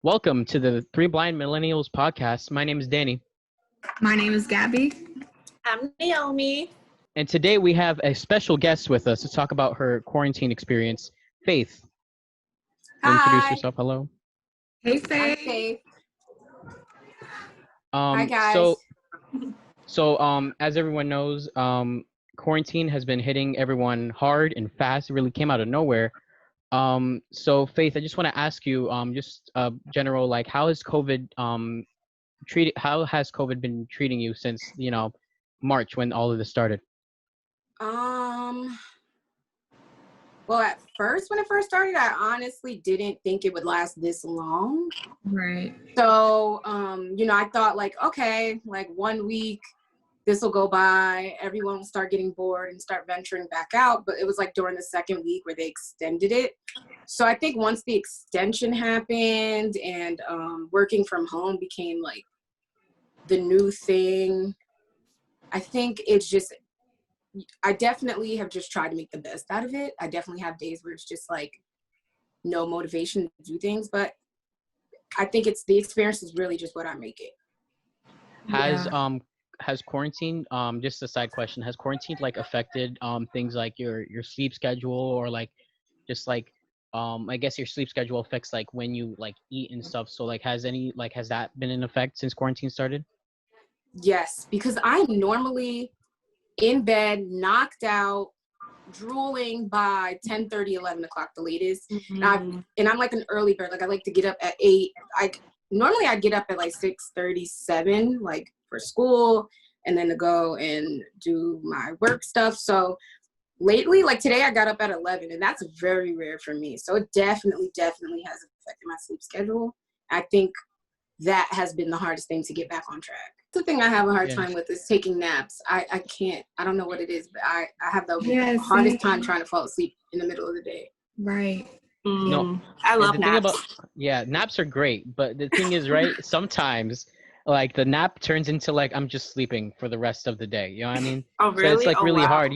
Welcome to the Three Blind Millennials Podcast. My name is Danny. My name is Gabby. I'm Naomi. And today we have a special guest with us to talk about her quarantine experience, Faith. Hi. Introduce yourself. Hello. Hey, Faith. I'm Faith. Hi, guys. So, as everyone knows, quarantine has been hitting everyone hard and fast. It really came out of nowhere. So Faith, I just want to ask you, just general, like, how has COVID been treating you since, March when all of this started? Well, at first, when it first started, I honestly didn't think it would last this long. Right. So, I thought like, okay, like 1 week, this will go by, everyone will start getting bored and start venturing back out. But it was like during the second week where they extended it. So I think once the extension happened and working from home became like the new thing, I think I definitely have just tried to make the best out of it. I definitely have days where it's just like no motivation to do things, but I think it's the experience is really just what I make it. Has quarantine, just a side question, has quarantine like affected things like your sleep schedule, or like just like I guess your sleep schedule affects like when you like eat and stuff, so like has that been in effect since quarantine started? Yes, because I'm normally in bed, knocked out, drooling by 10:30, 11 o'clock the latest. Mm-hmm. And I'm like an early bird. Like I like to get up at 8. Normally I get up at like 6:37, like for school, and then to go and do my work stuff. So lately, like today I got up at 11, and that's very rare for me. So it definitely has affected my sleep schedule. I think that has been the hardest thing to get back on track. The thing I have a hard time with is taking naps. I can't, I don't know what it is, but I have the hardest time trying to fall asleep in the middle of the day. Right. No, I love naps. Naps are great, but the thing is, right, sometimes like the nap turns into like I'm just sleeping for the rest of the day, you know what I mean? Oh really? So it's like really wow. hard.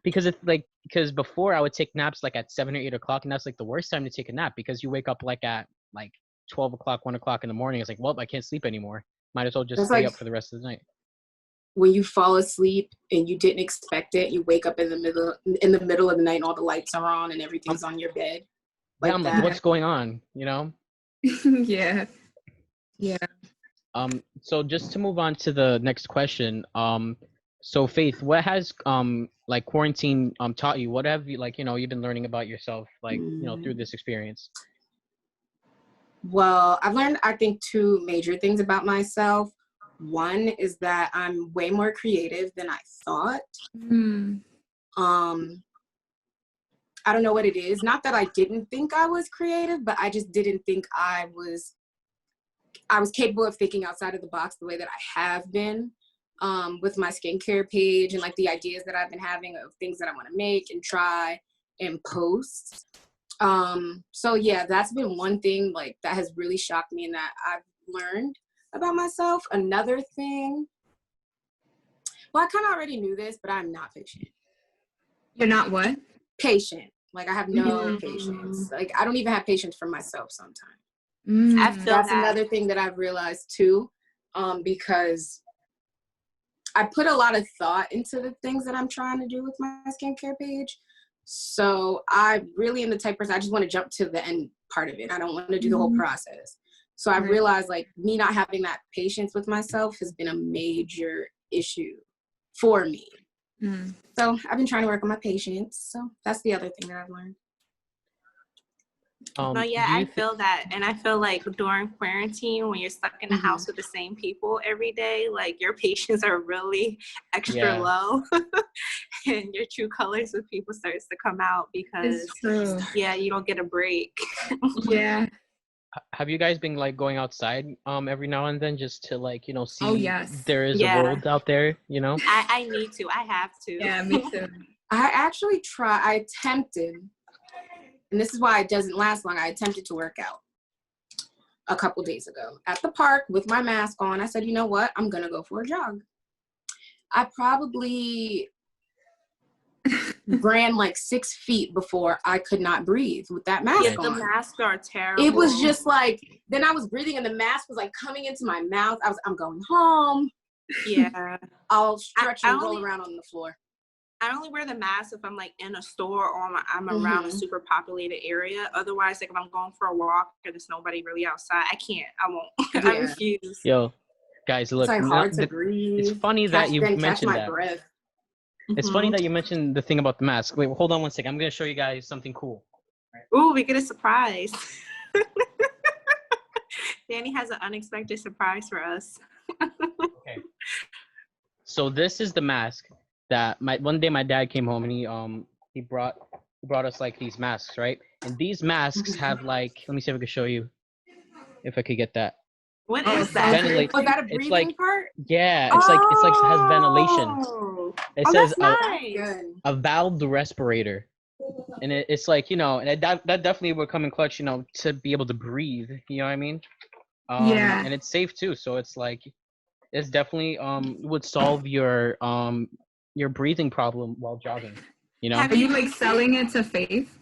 Because before I would take naps like at 7 or 8 o'clock, and that's like the worst time to take a nap because you wake up like at like 12 o'clock, 1 o'clock in the morning. It's like, well, I can't sleep anymore. Might as well just stay up for the rest of the night. When you fall asleep and you didn't expect it, you wake up in the middle of the night and all the lights are on and everything's on your bed. Like I'm like, what's going on? You know? Yeah. So just to move on to the next question, so Faith, what has like quarantine taught you? What have you you've been learning about yourself through this experience? Well, I've learned, I think, 2 major things about myself. One is that I'm way more creative than I thought. I don't know what it is. Not that I didn't think I was creative, but I just didn't think I was capable of thinking outside of the box the way that I have been with my skincare page and like the ideas that I've been having of things that I want to make and try and post. So yeah, that's been one thing like that has really shocked me and that I've learned about myself. Another thing, well, I kind of already knew this, but I'm not patient. You're not what? Patient. Like I have no patience. Like I don't even have patience for myself sometimes. That's another thing that I've realized too, because I put a lot of thought into the things that I'm trying to do with my skincare page. So I really am the type of person, I just want to jump to the end part of it. I don't want to do the whole process. So I realized like me not having that patience with myself has been a major issue for me. So I've been trying to work on my patience. So that's the other thing that I've learned. No, yeah, I feel that. And I feel like during quarantine, when you're stuck in the house with the same people every day, like your patience are really extra low and your true colors with people starts to come out because, you don't get a break. Yeah. Have you guys been like going outside every now and then just to like, see there is a world out there, I need to. I have to. Yeah, me too. I attempted, and this is why it doesn't last long. I attempted to work out a couple days ago at the park with my mask on. I said, you know what? I'm going to go for a jog. I probably ran like 6 feet before I could not breathe with that mask Yeah, on. the masks are terrible. It was just like, then I was breathing and the mask was like coming into my mouth. I'm going home. Yeah. I'll stretch and roll around on the floor. I only wear the mask if I'm like in a store or I'm around a super populated area. Otherwise, like if I'm going for a walk and there's nobody really outside, I won't. Yeah. I refuse. Yo, guys, look. It's like hard to breathe. It's funny that you mentioned that. Breath. It's funny that you mentioned the thing about the mask. Wait, hold on one second. I'm gonna show you guys something cool. Ooh, we get a surprise. Danny has an unexpected surprise for us. Okay. So this is the mask that one day my dad came home and he brought us like these masks, right? And these masks have like, let me see if I can show you, if I could get that. What is that? Was that a breathing part? Yeah, it's like it has ventilation. It says a valved respirator, and it's like, you know, and that definitely would come in clutch, you know, to be able to breathe. You know what I mean? Yeah. And it's safe too, so it's like it's definitely would solve your breathing problem while jogging. You know? Are you like selling it to Faith?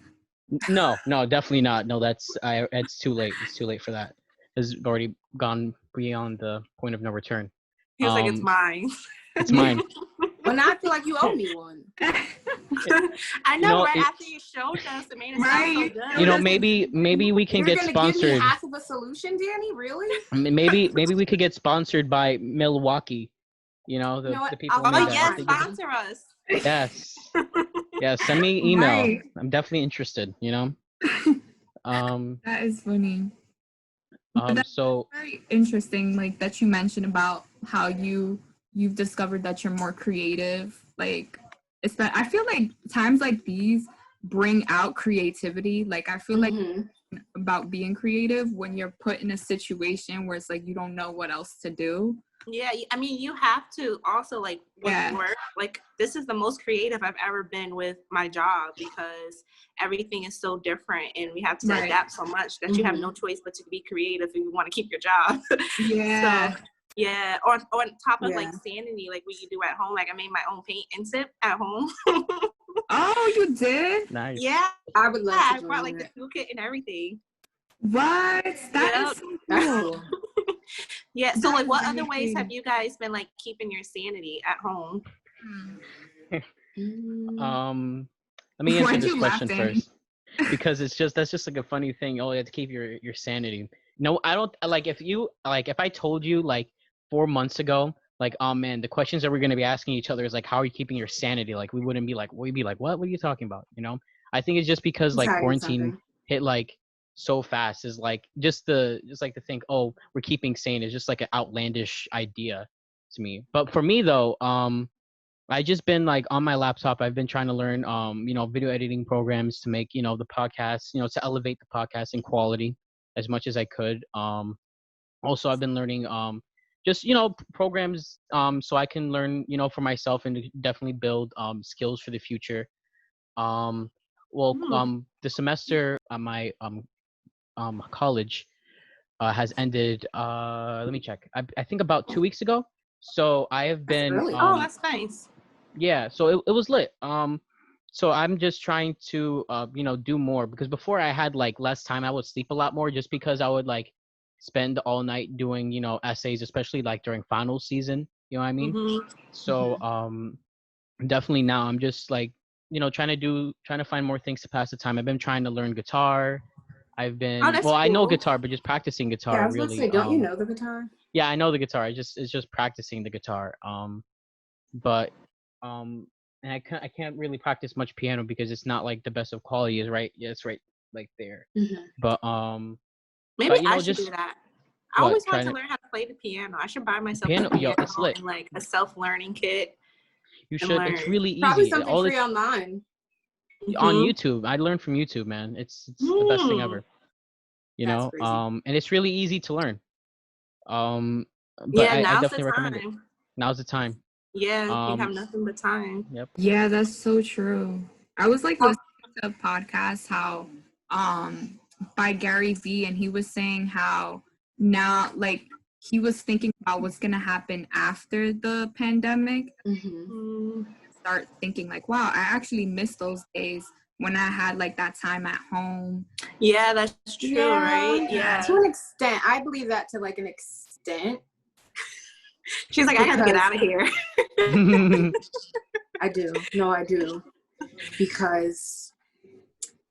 No, definitely not. No, it's too late. It's too late for that. It's already gone beyond the point of no return. He was like, it's mine. It's mine. Well, now I feel like you owe me one. I know, right after you showed us, it made it sound so good. You know, maybe we can get sponsored. You're gonna give me half of a solution, Danny? Really? Maybe we could get sponsored by Milwaukee. You know, the people. Yes, sponsor us. Yes. Yeah, send me email. Right. I'm definitely interested. You know. That is funny. That's very interesting, like that you mentioned about how you've discovered that you're more creative. Like, I feel like times like these bring out creativity. Like, I feel like about being creative when you're put in a situation where it's like you don't know what else to do. Yeah, I mean, you have to also, like, with work, like, this is the most creative I've ever been with my job because everything is so different and we have to adapt so much that you have no choice but to be creative if you want to keep your job. Yeah. So, yeah, on top of, like, sanity, like, what you do at home. Like, I made my own paint and sip at home. Oh, you did? Nice. Yeah. I would love to. I brought, like, the tool kit and everything. What? That is so cool. Yeah, so like what other ways have you guys been like keeping your sanity at home? Let me answer this question first because that's just like a funny thing. Oh, you have to keep your sanity. No, I don't like if I told you like 4 months ago, like, oh man, the questions that we're gonna be asking each other is like, how are you keeping your sanity? Like we'd be like, what are you talking about? You know? I think it's just because like quarantine hit like so fast is like just to think, oh, we're keeping sane is just like an outlandish idea to me. But for me though, I just been like on my laptop, I've been trying to learn you know, video editing programs to make, you know, the podcast, you know, to elevate the podcast in quality as much as I could. Also I've been learning just, you know, programs so I can learn, you know, for myself and to definitely build skills for the future. The semester at my college has ended let me check, I think about 2 weeks ago. So I have been that's nice. Yeah, so it was lit. So I'm just trying to you know, do more because before I had like less time. I would sleep a lot more just because I would like spend all night doing, you know, essays, especially like during final season, you know what I mean? So definitely now I'm just like, you know, trying to find more things to pass the time. I've been trying to learn guitar. I've been cool. I know guitar, but just practicing guitar. Yeah, I was really. gonna say, don't you know the guitar? Yeah, I know the guitar. It's just practicing the guitar. But and I can't really practice much piano because it's not like the best of quality. Is right. Yeah, it's right like there. But maybe I should do that. I always wanted to learn how to play the piano. I should buy myself a piano it's lit. and like a self-learning kit. You should. Learn. It's really easy. Probably something free online. On YouTube. I learned from YouTube, man. It's the best thing ever. You know, and it's really easy to learn. But I definitely recommend it. Now's the time. Yeah, you have nothing but time. Yep. Yeah, that's so true. I was like listening to a podcast how by Gary Vee, and he was saying how now like he was thinking about what's gonna happen after the pandemic. start thinking like, wow, I actually miss those days when I had like that time at home. Yeah, that's true, right? Yeah. To an extent. I believe that to like an extent. She's like, I gotta get out of here. I do. No, I do. Because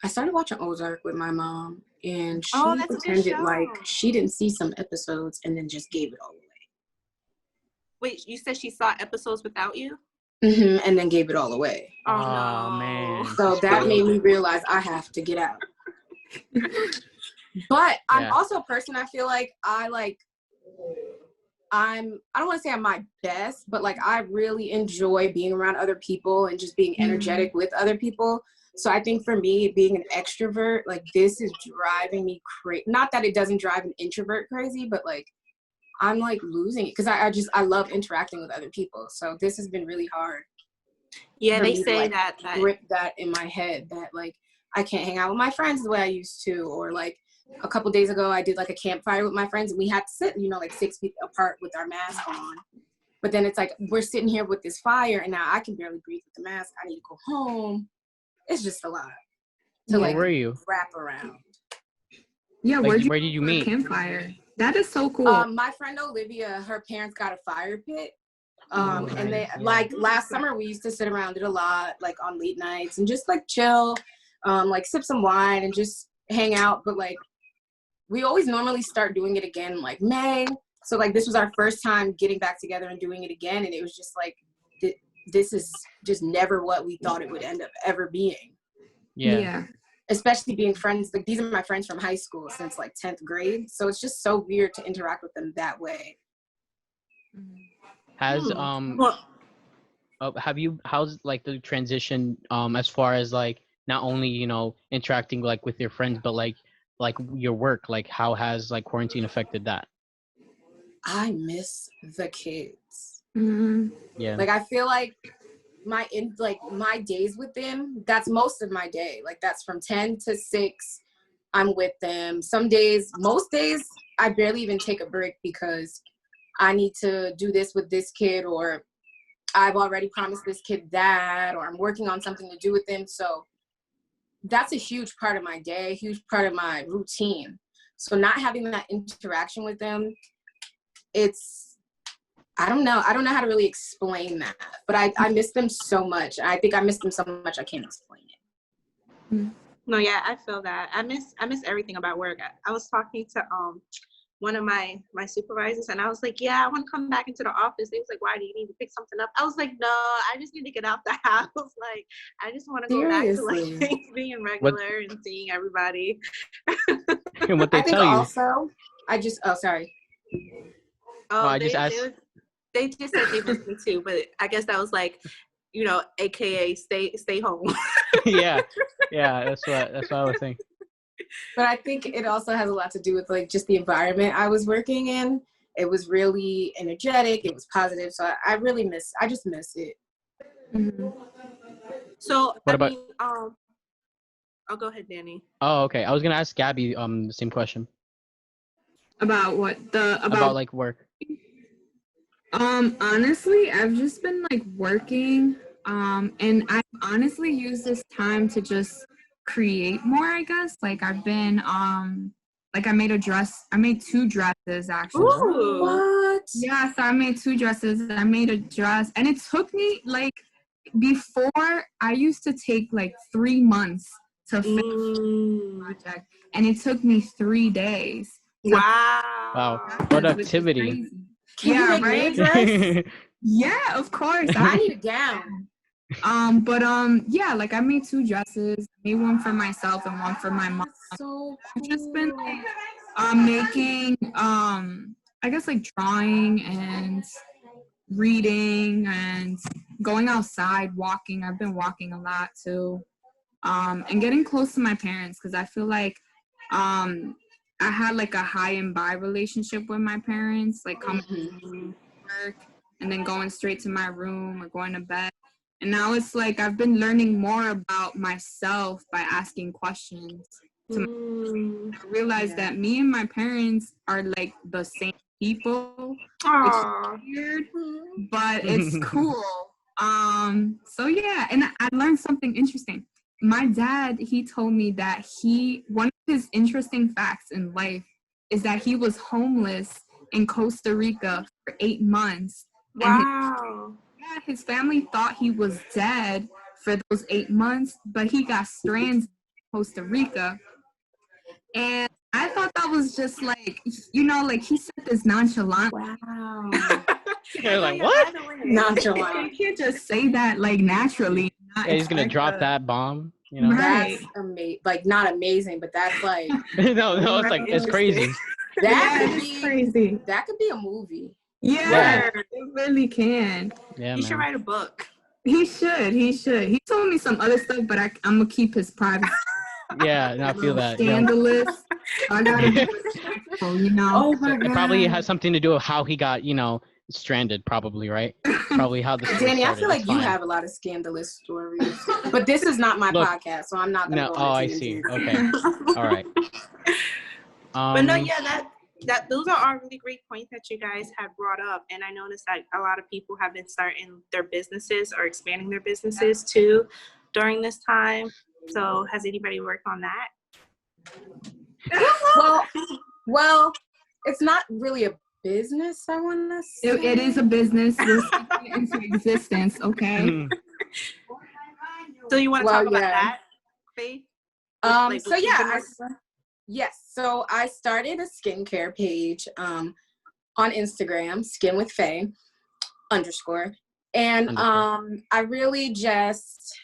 I started watching Ozark with my mom, and she pretended like she didn't see some episodes and then just gave it all away. Wait, you said she saw episodes without you? Mm-hmm, and then gave it all away. Oh, no. Man. So that made me realize I have to get out. But I'm also a person, I feel like I don't want to say I'm my best, but like I really enjoy being around other people and just being energetic with other people. So I think for me, being an extrovert, like this is driving me crazy. Not that it doesn't drive an introvert crazy, but like I'm like losing it because I love interacting with other people. So this has been really hard. Yeah, they say like, that grip that in my head that like I can't hang out with my friends the way I used to, or like a couple days ago I did like a campfire with my friends and we had to sit, like 6 feet apart with our mask on. But then it's like we're sitting here with this fire and now I can barely breathe with the mask. I need to go home. It's just a lot to Where were you? wrap around. Yeah, like, where did you meet? Campfire. That is so cool. My friend Olivia, her parents got a fire pit. And they like last summer we used to sit around it a lot, like on late nights and just like chill, like sip some wine and just hang out. But like we always normally start doing it again like May. So like this was our first time getting back together and doing it again. And it was just like, this is just never what we thought it would end up ever being. Yeah. Especially being friends. Like these are my friends from high school since like 10th grade. So it's just so weird to interact with them that way. How's like the transition as far as like not only interacting like with your friends but like your work, like how has like quarantine affected that? I miss the kids. Yeah, like I feel like my days with them, that's most of my day. Like that's from 10 to 6 I'm with them. Most days I barely even take a break because I need to do this with this kid, or I've already promised this kid that, or I'm working on something to do with them. So that's a huge part of my day, a huge part of my routine. So not having that interaction with them, I don't know how to really explain that, but I miss them so much. I think I miss them so much I can't explain it. No, yeah, I feel that. I miss everything about work. I was talking to one of my supervisors and I was like, yeah, I want to come back into the office. They was like, why do you need to pick something up? I was like, no, I just need to get out the house. Like, I just want to go back to like things being regular and seeing everybody. And what they tell you. Also, sorry. They just said they missed me too, but I guess that was like, AKA stay home. yeah, that's what I was thinking. But I think it also has a lot to do with like just the environment I was working in. It was really energetic. It was positive. So I just miss it. So I'll go ahead, Danny. Oh, okay. I was gonna ask Gabby the same question. About what? About like work. Honestly, I've just been like working. And I honestly use this time to just create more, I guess. Like I've been like I made 2 dresses actually. Ooh, what? Yeah, so I made 2 dresses. I made a dress and it took me like, before I used to take like 3 months to finish the project and it took me 3 days. Wow. Productivity. Yeah, right. Yeah, of course. I need a gown. Yeah, like I made 2 dresses. I made one for myself and one for my mom. So cool. I've just been like making I guess like drawing and reading and going outside, walking. I've been walking a lot too. And getting close to my parents because I feel like I had like a high and by relationship with my parents, like coming to work and then going straight to my room or going to bed. And now it's like I've been learning more about myself by asking questions. I realized that me and my parents are like the same people. It's weird, but it's cool. So yeah, and I learned something interesting. My dad, he told me that one of his interesting facts in life is that he was homeless in Costa Rica for 8 months. Wow. And his family thought he was dead for those 8 months, but he got stranded in Costa Rica. And I thought that was just like, like he said this nonchalant. Wow. You're like, what? Nonchalant. You can't just say that like naturally. Yeah, he's gonna drop that bomb. Right. That's amazing. Like, not amazing, but that's like no, it's like it's crazy. Crazy. That could be a movie. Yeah, it really can. Yeah, He should write a book. He should. He told me some other stuff, but I'm gonna keep his privacy. Yeah, I feel that. Scandalous. Yeah. I gotta be respectful, Oh my God. It probably has something to do with how he got, stranded, probably, right? Probably how the story Danny, started. I feel like you have a lot of scandalous stories, but this is not my podcast, so I'm not gonna go I into see. it. Okay. All right. But no, yeah, that those are all really great points that you guys have brought up, and I noticed that a lot of people have been starting their businesses or expanding their businesses too during this time. So has anybody worked on that? Well, it's not really a business, I want to say. It is a business. We're speaking it into existence, okay? So you want to talk about that, Faith? So I started a skincare page on Instagram, Skin with Faye _ and I really just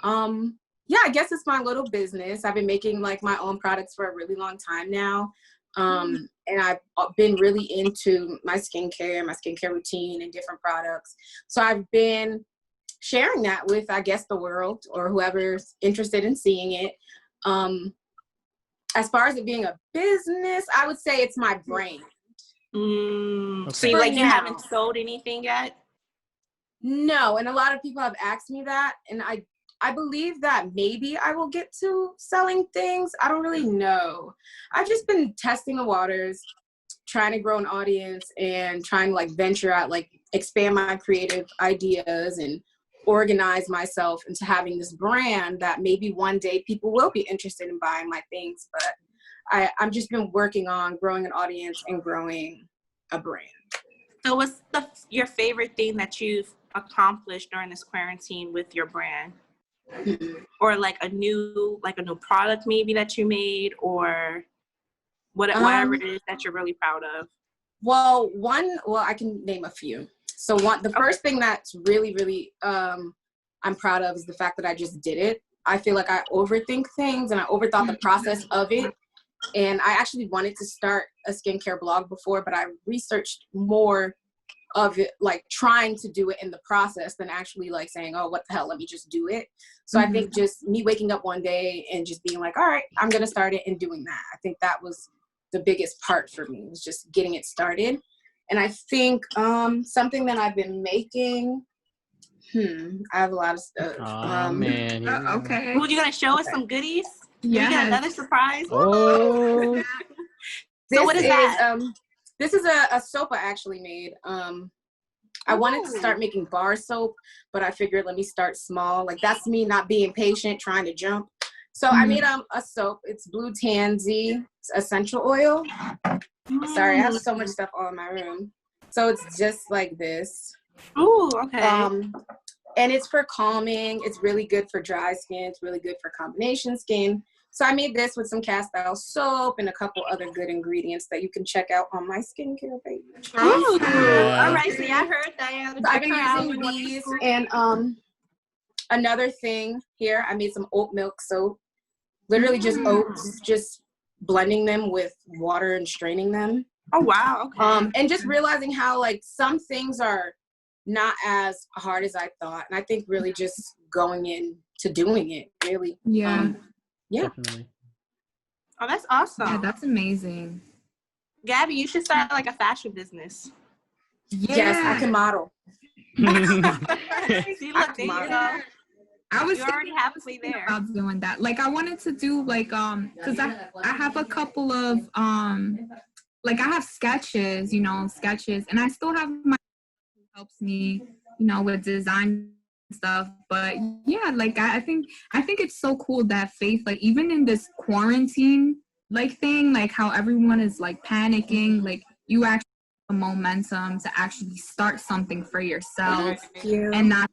I guess it's my little business. I've been making like my own products for a really long time now. And I've been really into my skincare routine and different products. So I've been sharing that with, I guess, the world or whoever's interested in seeing it. As far as it being a business, I would say it's my brand. Okay. So you haven't sold anything yet? No, and a lot of people have asked me that, and I believe that maybe I will get to selling things. I don't really know. I've just been testing the waters, trying to grow an audience and trying to like venture out, like expand my creative ideas and organize myself into having this brand that maybe one day people will be interested in buying my things. But I've just been working on growing an audience and growing a brand. So what's your favorite thing that you've accomplished during this quarantine with your brand? Or like a new product maybe that you made, or whatever it is that you're really proud of? Well, I can name a few. So the first thing that's really, really I'm proud of is the fact that I just did it. I feel like I overthink things and I overthought the process of it. And I actually wanted to start a skincare blog before, but I researched more of it, like trying to do it in the process than actually like saying, oh, what the hell, let me just do it. So I think just me waking up one day and just being like, all right, I'm going to start it and doing that. I think that was the biggest part for me, was just getting it started. And I think something that I've been making, I have a lot of stuff. Man. Okay. Well, you going to show us some goodies? Yeah. You got another surprise? Oh. So what is that? This is a soap I actually made. I wanted to start making bar soap, but I figured let me start small. Like, that's me not being patient, trying to jump. So I made a soap. It's Blue Tansy. It's essential oil. Sorry, I have so much stuff all in my room. So it's just like this. Ooh, okay. And it's for calming. It's really good for dry skin. It's really good for combination skin. So I made this with some cast iron soap and a couple other good ingredients that you can check out on my skincare page. Ooh, yeah. All right. See, I heard that. So I've been using these. And another thing here, I made some oat milk soap. Literally just oats, just blending them with water and straining them. Oh, wow. Okay. And just realizing how like some things are not as hard as I thought. And I think really just going into doing it, really. Yeah. Yeah. Definitely. Oh, that's awesome. Yeah, that's amazing. Gabby, you should start like a fashion business. Yeah. Yes, I can model. See, look, there you go. You're already halfway there. About doing that. Like, I wanted to do like because I have a couple of like I have sketches, and I still have my who helps me with design stuff. But yeah, like I think it's so cool that Faith, like even in this quarantine like thing, like how everyone is like panicking, like you actually have the momentum to actually start something for yourself and not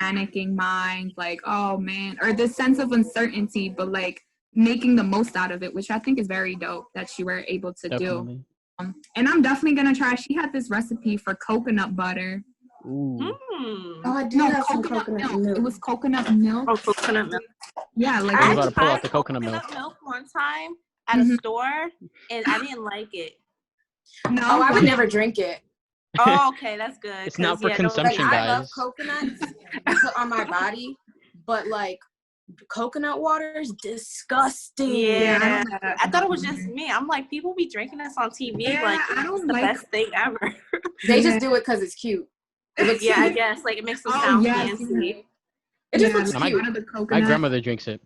panicking mind, like, oh man, or this sense of uncertainty, but like making the most out of it, which I think is very dope that you were able to do. And I'm definitely gonna try. She had this recipe for coconut butter. Ooh. Oh, I did have some coconut milk. It was coconut milk. Oh, coconut milk. Yeah, like I was I about to pull out tried the coconut milk. one time at a store, and I didn't like it. No, Oh, I would never drink it. Oh, okay, that's good. It's not for consumption, like, guys. I love coconuts to put on my body, but like coconut water is disgusting. Yeah, I thought it was just me. I'm like, people be drinking this on TV. Yeah, like, I don't it's the best thing ever. They just do it because it's cute. It looks I cute. guess like it makes them sound fancy. It just looks my, cute. My grandmother drinks it.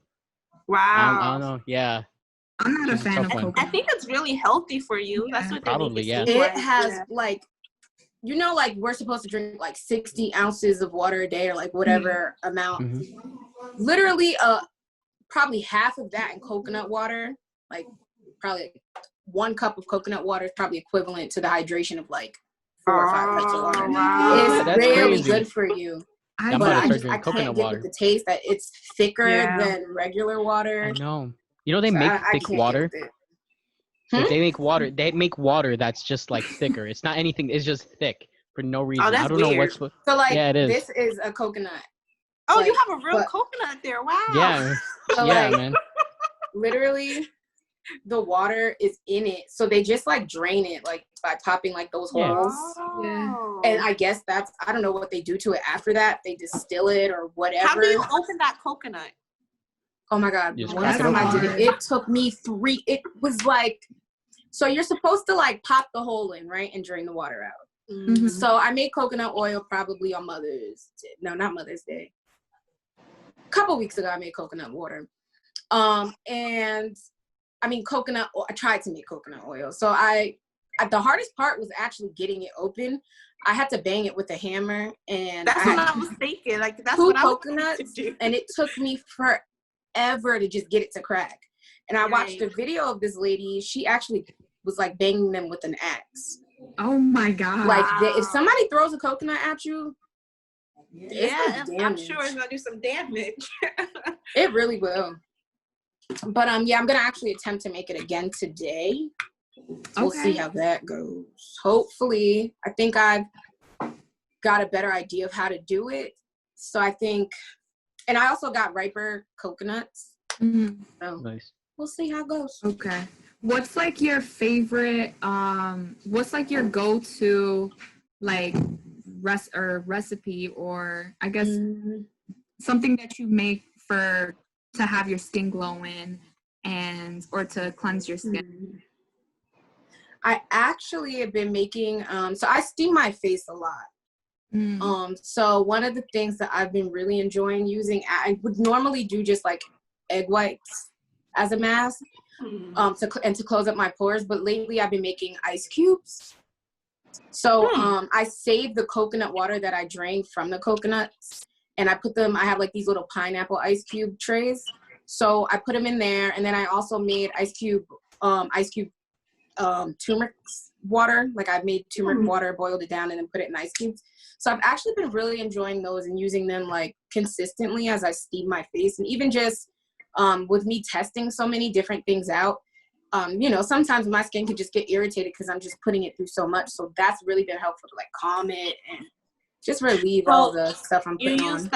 Wow. I don't know. Yeah. I'm not a fan of coconut. I think it's really healthy for you. That's what probably, they make yeah. It has like, like we're supposed to drink like 60 ounces of water a day or like whatever amount. Mm-hmm. Literally, probably half of that in coconut water, like probably 1 cup of coconut water is probably equivalent to the hydration of like 4 or 5 cups of water. Wow. It's That's really crazy. good for you. I'm But about to I start drinking can't coconut get water. with the taste that it's thicker than regular water. I know. You know they make thick water. They make water that's just like thicker. It's not anything. It's just thick for no reason. Oh, that's I don't weird. know what's. So like, yeah, it is. this is a coconut. Oh, like, you have a real coconut there. Wow. Yeah. So yeah, like, man. literally, the water is in it. So they just like drain it like by popping like those holes. Oh. And I guess I don't know what they do to it after that. They distill it or whatever. How do you open that coconut? Oh my God. Just One crack it time I open. did it took me 3. It was like, so you're supposed to like pop the hole in, right? And drain the water out. Mm-hmm. So I made coconut oil probably on not Mother's Day. A couple weeks ago, I made coconut water. And I mean, coconut oil, I tried to make coconut oil. So the hardest part was actually getting it open. I had to bang it with a hammer, and that's what I was thinking. Like that's 2 what I was coconuts, to do. and it took me forever to just get it to crack. And I watched a video of this lady. She actually was like banging them with an axe. Oh my God! Like if somebody throws a coconut at you, I'm sure it's gonna do some damage. It really will. But I'm gonna actually attempt to make it again today. We'll see how that goes. Hopefully, I think I've got a better idea of how to do it. So I think, and I also got riper coconuts. Mm-hmm. So Nice. We'll see how it goes. Okay. What's like your favorite? What's like your go-to, like recipe, or I guess something that you make to have your skin glowing or to cleanse your skin? I actually have been making, so I steam my face a lot. So one of the things that I've been really enjoying using, I would normally do just like egg whites as a mask, to close up my pores. But lately I've been making ice cubes. So I save the coconut water that I drain from the coconuts, and I have like these little pineapple ice cube trays. So I put them in there, and then I also made ice cube turmeric water. Like I made turmeric water, boiled it down, and then put it in ice cubes. So I've actually been really enjoying those and using them like consistently as I steam my face. And even just with me testing so many different things out, sometimes my skin can just get irritated because I'm just putting it through so much. So that's really been helpful to like calm it and just relieve all the stuff I'm putting on.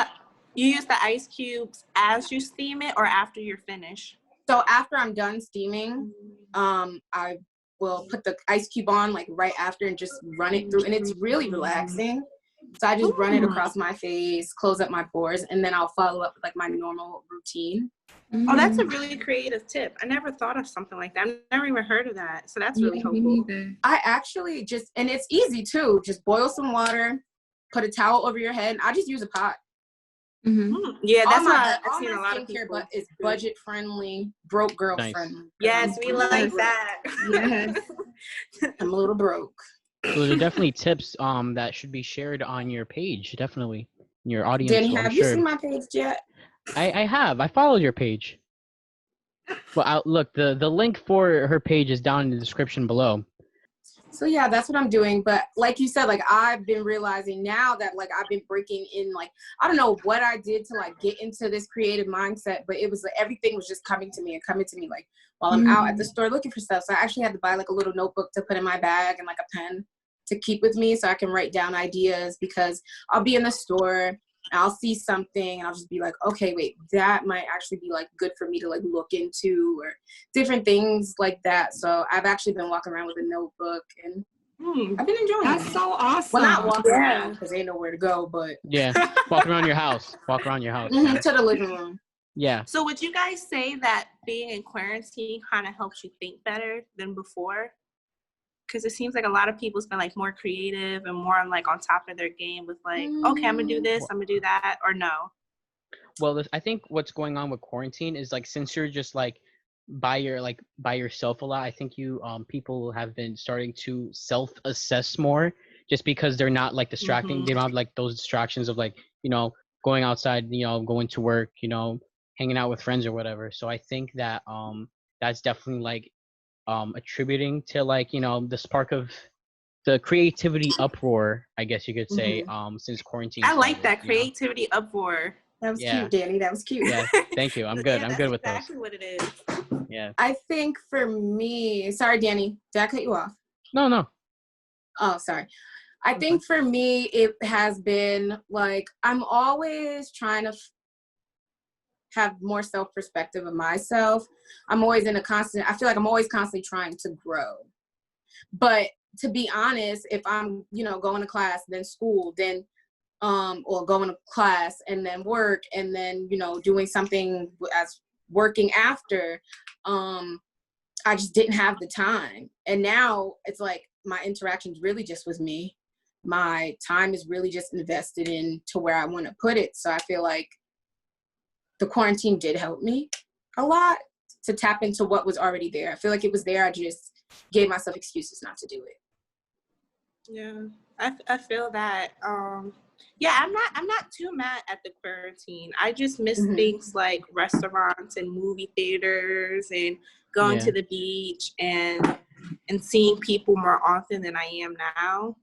You use the ice cubes as you steam it or after you're finished? So after I'm done steaming, I will put the ice cube on like right after and just run it through. And it's really relaxing. So I just run it across my face, close up my pores, and then I'll follow up with like my normal routine. Oh, that's a really creative tip. I never thought of something like that. I've never even heard of that. So that's really helpful. I actually and it's easy too. Just boil some water, put a towel over your head. And I just use a pot. Yeah, that's what I've seen a lot of skincare, people. but it's budget friendly, broke girl friendly. Yes, we like that. Yes. I'm a little broke. So there are definitely tips that should be shared on your page, definitely. Your audience, Danny, I'm have you sure. seen my page yet? I have. I followed your page. Well, look, the link for her page is down in the description below. So yeah, that's what I'm doing. But like you said, like I've been realizing now that like I've been breaking in, like, I don't know what I did to like get into this creative mindset, but it was like everything was just coming to me like while I'm out at the store looking for stuff. So I actually had to buy like a little notebook to put in my bag and like a pen to keep with me so I can write down ideas, because I'll be in the store, I'll see something and I'll just be like, okay, wait, that might actually be like good for me to like look into, or different things like that. So I've actually been walking around with a notebook and I've been enjoying That's it. so awesome. Well, not walking around because ain't nowhere to go, but Yeah, walk around your house. Walk around your house. to the living room. Yeah. So would you guys say that being in quarantine kind of helps you think better than before? Because it seems like a lot of people's been like more creative and more like on top of their game with like, okay, I'm gonna do this, I'm gonna do that, or no. Well, I think what's going on with quarantine is like, since you're just like by yourself a lot, I think people have been starting to self-assess more, just because they're not like distracting. They don't have like those distractions of like, going outside, going to work, hanging out with friends or whatever. So I think that that's definitely like attributing to like, the spark of the creativity uproar, I guess you could say, since quarantine I like started, that creativity uproar. That was cute, Danny. That was cute. Yeah, thank you. I'm good. Yeah, I'm good with that's those. exactly what it is. Yeah. I think for me, sorry, Danny, did I cut you off? No. Oh, sorry. I think for me, it has been like, I'm always trying to have more self-perspective of myself. I feel like I'm always constantly trying to grow. But to be honest, if I'm, going to class, then school, then, or going to class and then work, and then, doing something as working after, I just didn't have the time. And now it's like my interactions really just with me. My time is really just invested into where I want to put it. So I feel like the quarantine did help me a lot to tap into what was already there. I feel like it was there. I just gave myself excuses not to do it. Yeah, I feel that. Yeah, I'm not too mad at the quarantine. I just miss things like restaurants and movie theaters and going to the beach and seeing people more often than I am now.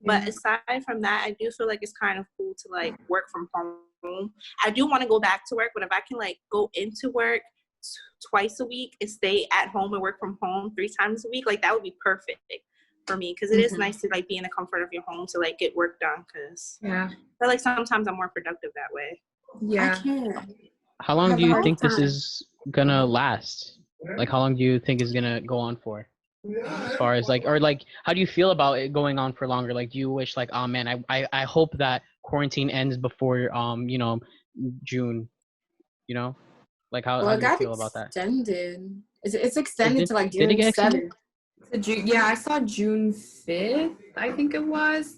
But aside from that, I do feel like it's kind of cool to like work from home. I do want to go back to work, but if I can like go into work twice a week and stay at home and work from home 3 times a week, like that would be perfect for me, because it is nice to like be in the comfort of your home to like get work done, because I feel like sometimes I'm more productive that way. I can't. How long do you think this is gonna last? Like, how long do you think is gonna go on for? As far as like, or like, how do you feel about it going on for longer? Like, do you wish like, oh man, I hope that quarantine ends before June, like how do you feel about that? Extended. It's extended to like June did it get 7th. Yeah, I saw June 5th, I think it was.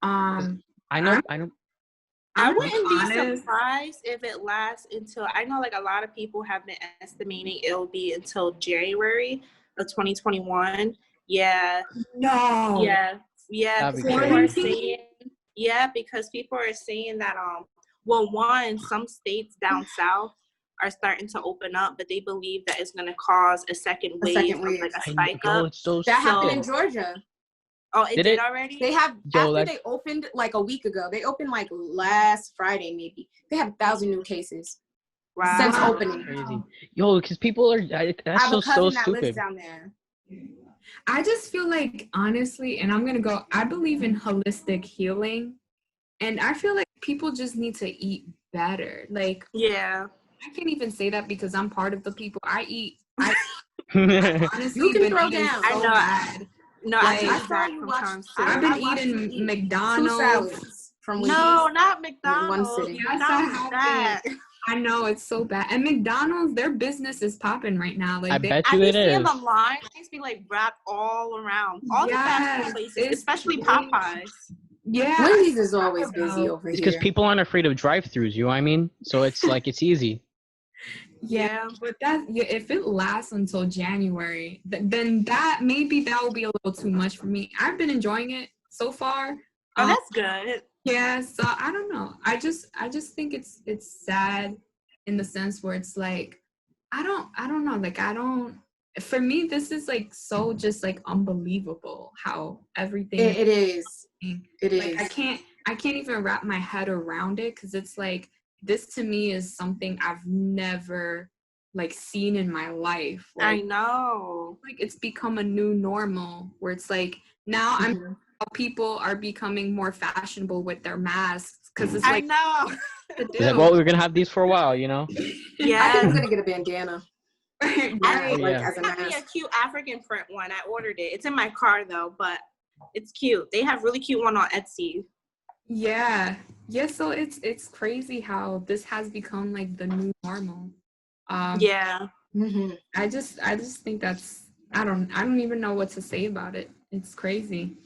I wouldn't be surprised if it lasts until, I know like a lot of people have been estimating it'll be until January of 2021. Yeah. No. Yeah. People are saying, because people are saying that some states down south are starting to open up, but they believe that it's going to cause a second wave of like a spike up. That happened in Georgia. Oh, it did already? They have, after they opened like a week ago, they opened like last Friday maybe. They have 1,000 new cases. Wow. Since opening. Crazy. Because people are, that's so stupid. Lives down there. I just feel like, honestly, and I believe in holistic healing. And I feel like people just need to eat better. Like, I can't even say that because I'm part of the people. I honestly you can throw down. So bad. No, like, I've been eating McDonald's. 2 salads from Wendy's. No, not McDonald's. One city. Yes, I know, it's so bad. And McDonald's, their business is popping right now. Like, I bet you it is. I the lines be like wrapped all around. All the fast food places, especially Popeyes. Yeah. Wendy's is always busy over here. It's because people aren't afraid of drive-thrus, you know what I mean? So it's like, it's easy. Yeah, but if it lasts until January, then that will be a little too much for me. I've been enjoying it so far. Oh, that's good. Yeah, so I don't know. I just think it's sad in the sense where it's like I don't know. Like for me, this is like so just like unbelievable how everything It is. It is. Like I can't even wrap my head around it because it's like this to me is something I've never like seen in my life. Like, I know. Like it's become a new normal where it's like now people are becoming more fashionable with their masks because it's like I know. It's like, well, we're gonna have these for a while, you know. Yeah, I think I'm gonna get a bandana. As a cute African print one. I ordered it. It's in my car though, but it's cute. They have really cute one on Etsy. Yeah. So it's crazy how this has become like the new normal. Yeah. Mm-hmm. I just think that's I don't even know what to say about it. It's crazy.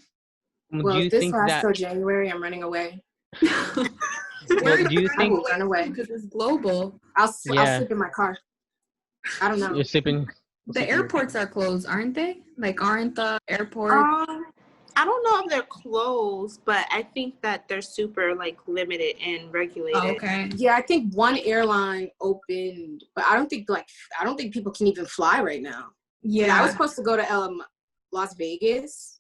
Well, if this lasts till January, I'm running away. Well, do you think run away because it's global? I'll sleep in my car. I don't know. You're sleeping. The airports are closed, aren't they? Like, aren't the airports? I don't know if they're closed, but I think that they're super like limited and regulated. Oh, okay. Yeah, I think one airline opened, but I don't think people can even fly right now. Yeah, I was supposed to go to Las Vegas.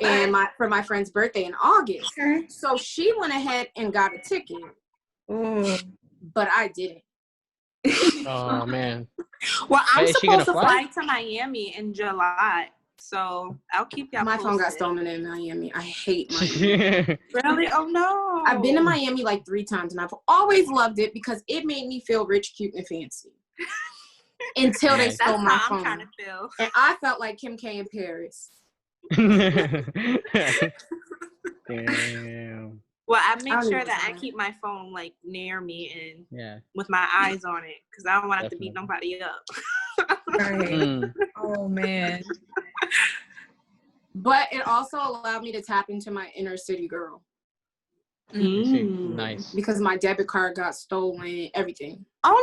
And for my friend's birthday in August. Okay. So she went ahead and got a ticket. But I didn't. Oh man. Well, I'm supposed to fly to Miami in July. So I'll keep y'all posted. My phone got stolen in Miami. I hate Miami. Really? Oh no. I've been to Miami like 3 times and I've always loved it because it made me feel rich, cute, and fancy. Until they stole my phone. Kind of feel. And I felt like Kim K in Paris. Damn. Well, I make sure that I keep my phone like near me and with my eyes on it because I don't want to have to beat nobody up. Right. Oh man. But it also allowed me to tap into my inner city girl. Nice. Because my debit card got stolen, everything. Oh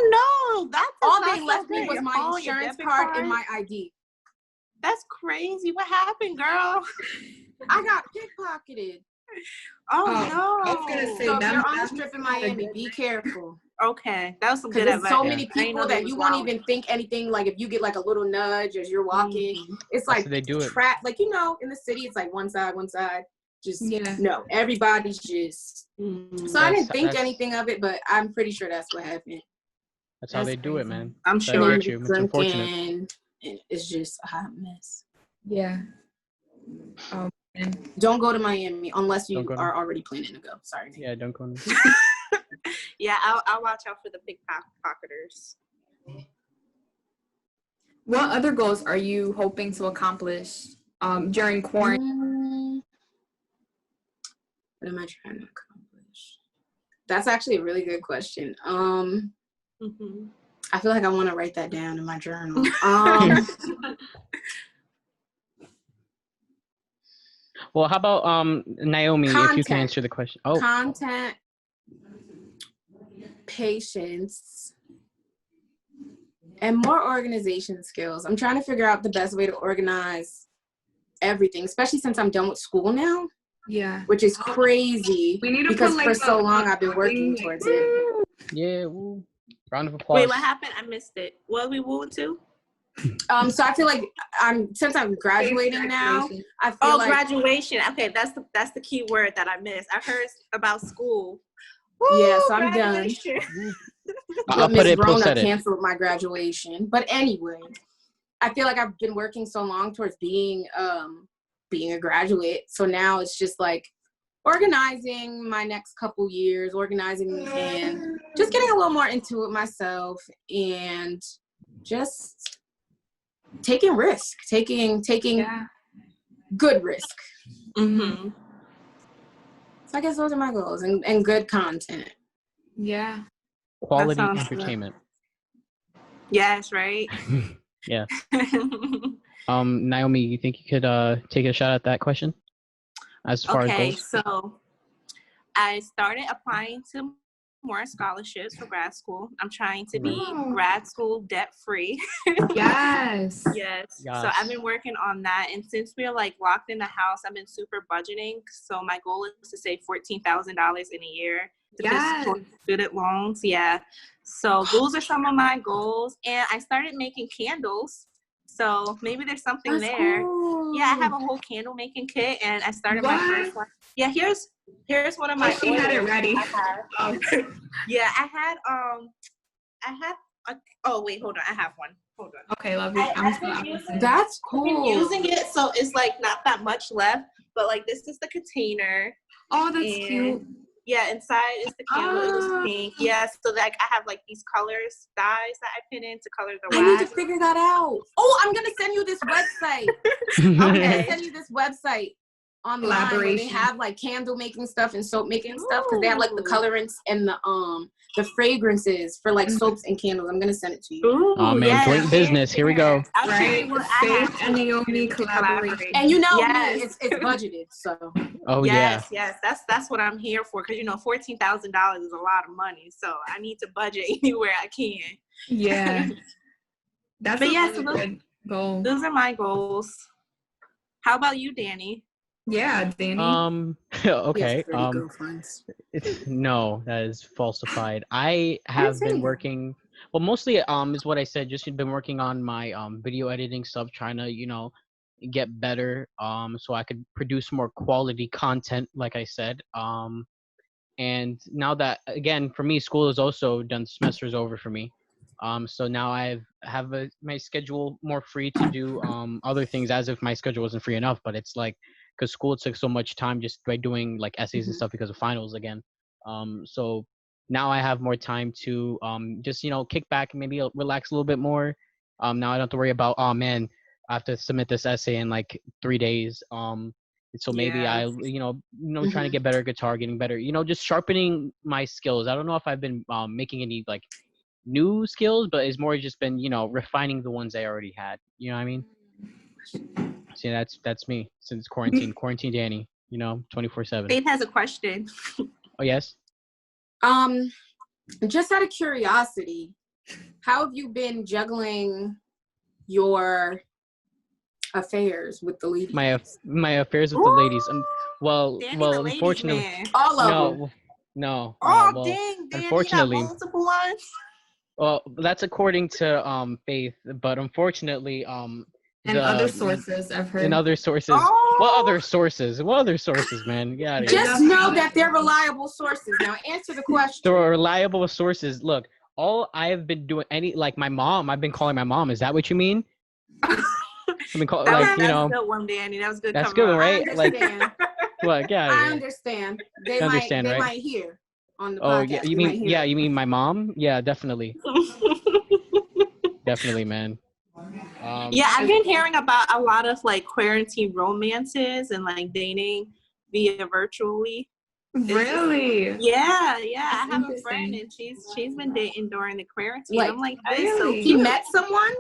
no, that's all they left me was my insurance card and my ID. That's crazy. What happened, girl? I got pickpocketed. Oh no. I was gonna say so if you're on the strip in Miami, be careful. Okay, that was some good advice. There's so many people that you won't even think anything. Like if you get like a little nudge as you're walking, it's like they do it. Like in the city, it's like one side. Just no, everybody's just. So I didn't think anything of it, but I'm pretty sure that's what happened. That's how they do it, man. I'm sure. It's unfortunate. And it's just a hot mess. Yeah. Oh man. Don't go to Miami unless you are already planning to go. Sorry. Yeah, don't go. Yeah, I'll watch out for the pickpocketers. What other goals are you hoping to accomplish during quarantine? What am I trying to accomplish? That's actually a really good question. I feel like I want to write that down in my journal. Well, how about Naomi, if you can answer the question. Oh. Content, patience, and more organization skills. I'm trying to figure out the best way to organize everything, especially since I'm done with school now. Yeah. Which is crazy. We need to because put, like, for so long I've been working towards it. Yeah. Woo. Round of applause. Wait, what happened? I missed it. What are we moving to? So I feel like since I'm graduating now, I feel like graduation. Okay, that's the key word that I missed. I heard about school. Woo, yeah, so I'm done. I'll put it. Rona canceled my graduation, but anyway, I feel like I've been working so long towards being a graduate. So now it's just like organizing my next couple years, and just getting a little more into it myself, and just taking risk, taking good risk. Mm-hmm. So I guess those are my goals, and good content. Yeah. Quality entertainment. Yes, right. Yeah. Naomi, you think you could take a shot at that question as far as goals? So I started applying to more scholarships for grad school. I'm trying to be Wow. grad school debt free. Yes. Yes. So Yes. I've been working on that. And since we're like locked in the house, I've been super budgeting. So my goal is to save $14,000 in a year to pay Yes. student loans. Yeah. So those are some of my goals. And I started making candles. So maybe there's something That's there. cool. Yeah, I have a whole candle making kit, and I started my What? first one. Yeah, here's one of Oh, my. she had it oils ready. I had. Oh. Yeah, I had. Oh wait, hold on. I have one. Hold on. Okay, lovely. I've been using That's I've been cool. using it, so it's like not that much left. But like this is the container. Oh, that's and, cute. Yeah, inside is the candle. It was Ah. pink. Yeah, so like I have like these colors, dyes that I pin in to color the I need to wax. figure that out. Oh, I'm gonna send you this website. I'm gonna send you this website online where they Collaboration. have like candle making stuff and soap making stuff because they have like the Ooh. colorants and the fragrances for like soaps and candles. I'm gonna send it to you. Ooh, Oh man, yeah, joint business. Here we go. I'll show Right? you what I Faith have and to Naomi collaborate. collaboration. And you know Yes. me, it's budgeted, so Oh Yes, that's what I'm here for. Because $14,000 is a lot of money, so I need to budget anywhere I can. Yeah. That's But a yeah, really so those- good goal. Those are my goals. How about you, Danny? Yeah, Danny. Okay. Yes, pretty girlfriends. No, that is falsified. I have been saying. working. Well, mostly is what I said. Just been working on my video editing stuff, trying to get better so I could produce more quality content, like I said. And now that again for me, school is also done. Semester's over for me. So now I have my schedule more free to do other things, as if my schedule wasn't free enough. But it's like because school took so much time just by doing like essays and Mhm. stuff because of finals again. So now I have more time to just kick back and maybe relax a little bit more. Now I don't have to worry about, oh man, I have to submit this essay in like 3 days. So maybe I Yes. trying to get better at guitar, getting better, just sharpening my skills. I don't know if I've been making any like new skills, but it's more just been refining the ones I already had. You know what I mean? See, that's me since quarantine Danny, 24/7. Faith has a question. Oh yes. Just out of curiosity, how have you been juggling your affairs with the ladies? My affairs with the ladies. Well, Danny, the ladies unfortunately, man. All of them. no. Oh, well, dang, Danny, unfortunately, you got multiple ones? well, that's according to Faith, but unfortunately, And other sources I've heard. in other sources. Oh. What other sources? What other sources, man? Get out of here. Just know that they're reliable sources. Now answer the question. There are reliable sources. Look, all I've been doing, my mom, I've been calling my mom. Is that what you mean? I've been calling, That's a good one, Danny. That was good. That's cover good, up. right? I Like, understand. what? Yeah. I understand. They Right? might hear on the Oh, podcast. yeah. They might hear. You mean my mom? Yeah, definitely. Definitely, man. Yeah, I've been hearing about a lot of like quarantine romances and like dating via virtually. Really? Yeah. I That's have a friend interesting. and she's been dating during the quarantine. Like, I'm like, that is so really? He cute. met someone?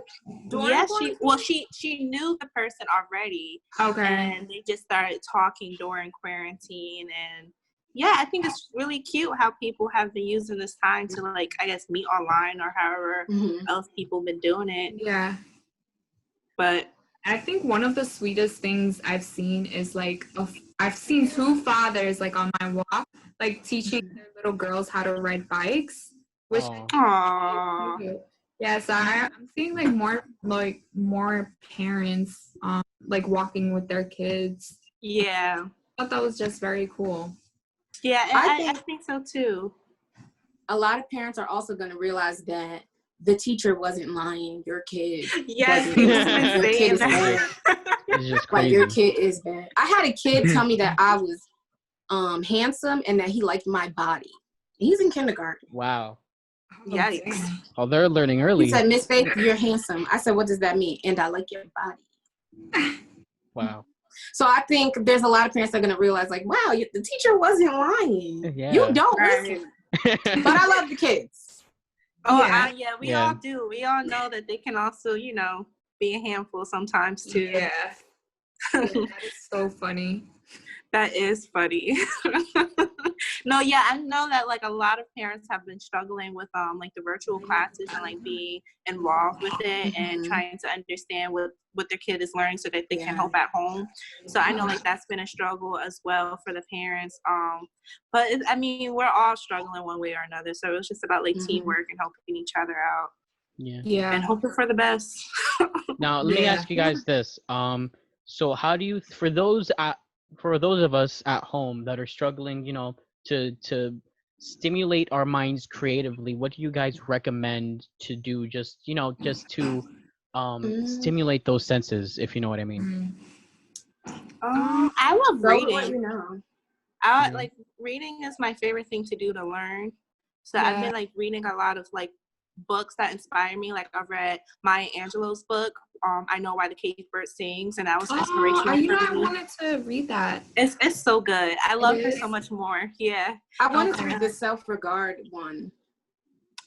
during Yeah, quarantine? she knew the person already, Okay. and they just started talking during quarantine. And yeah, I think it's really cute how people have been using this time to like, I guess, meet online or however Mhm. else people been doing it. Yeah. But I think one of the sweetest things I've seen is like I've seen two fathers like on my walk, like teaching their little girls how to ride bikes, which Aw. aww. yeah, so I'm seeing like more parents like walking with their kids. Yeah. I thought that was just very cool. Yeah, I think so too. A lot of parents are also going to realize that the teacher wasn't lying. Your kid. Yes, wasn't. people Your been Your kid saying is that. bad. It's just Like crazy. your kid is bad. I had a kid tell me that I was handsome and that he liked my body. He's in kindergarten. Wow. Yikes. Oh, they're learning early. He said, Miss Faith, you're handsome. I said, what does that mean? And I like your body. Wow. So I think there's a lot of parents that are going to realize, like, wow, the teacher wasn't lying. Yeah. You don't Right. listen. But I love the kids. Oh, Yeah. we Yeah. all do. We all know that they can also, be a handful sometimes too. Yeah. Yeah, that is so funny. That is funny. No, yeah, I know that like a lot of parents have been struggling with like the virtual classes and like being involved with it and trying to understand what their kid is learning so that they can help at home. So I know like that's been a struggle as well for the parents. But I mean, we're all struggling one way or another. So it's just about like teamwork and helping each other out. Yeah. And hoping for the best. Now, let me ask you guys this. So how do you, for those of us at home that are struggling, to stimulate our minds creatively, what do you guys recommend to do just to stimulate those senses, if you know what I mean? I love reading. Yeah. Like reading is my favorite thing to do to learn. So I've been like reading a lot of like books that inspire me. Like I've read Maya Angelou's book, I Know Why the Caged Bird Sings, and that was inspirational for me. I wanted to read that. It's so good. I love her so much more. Yeah. I wanted to read the Self-Regard one.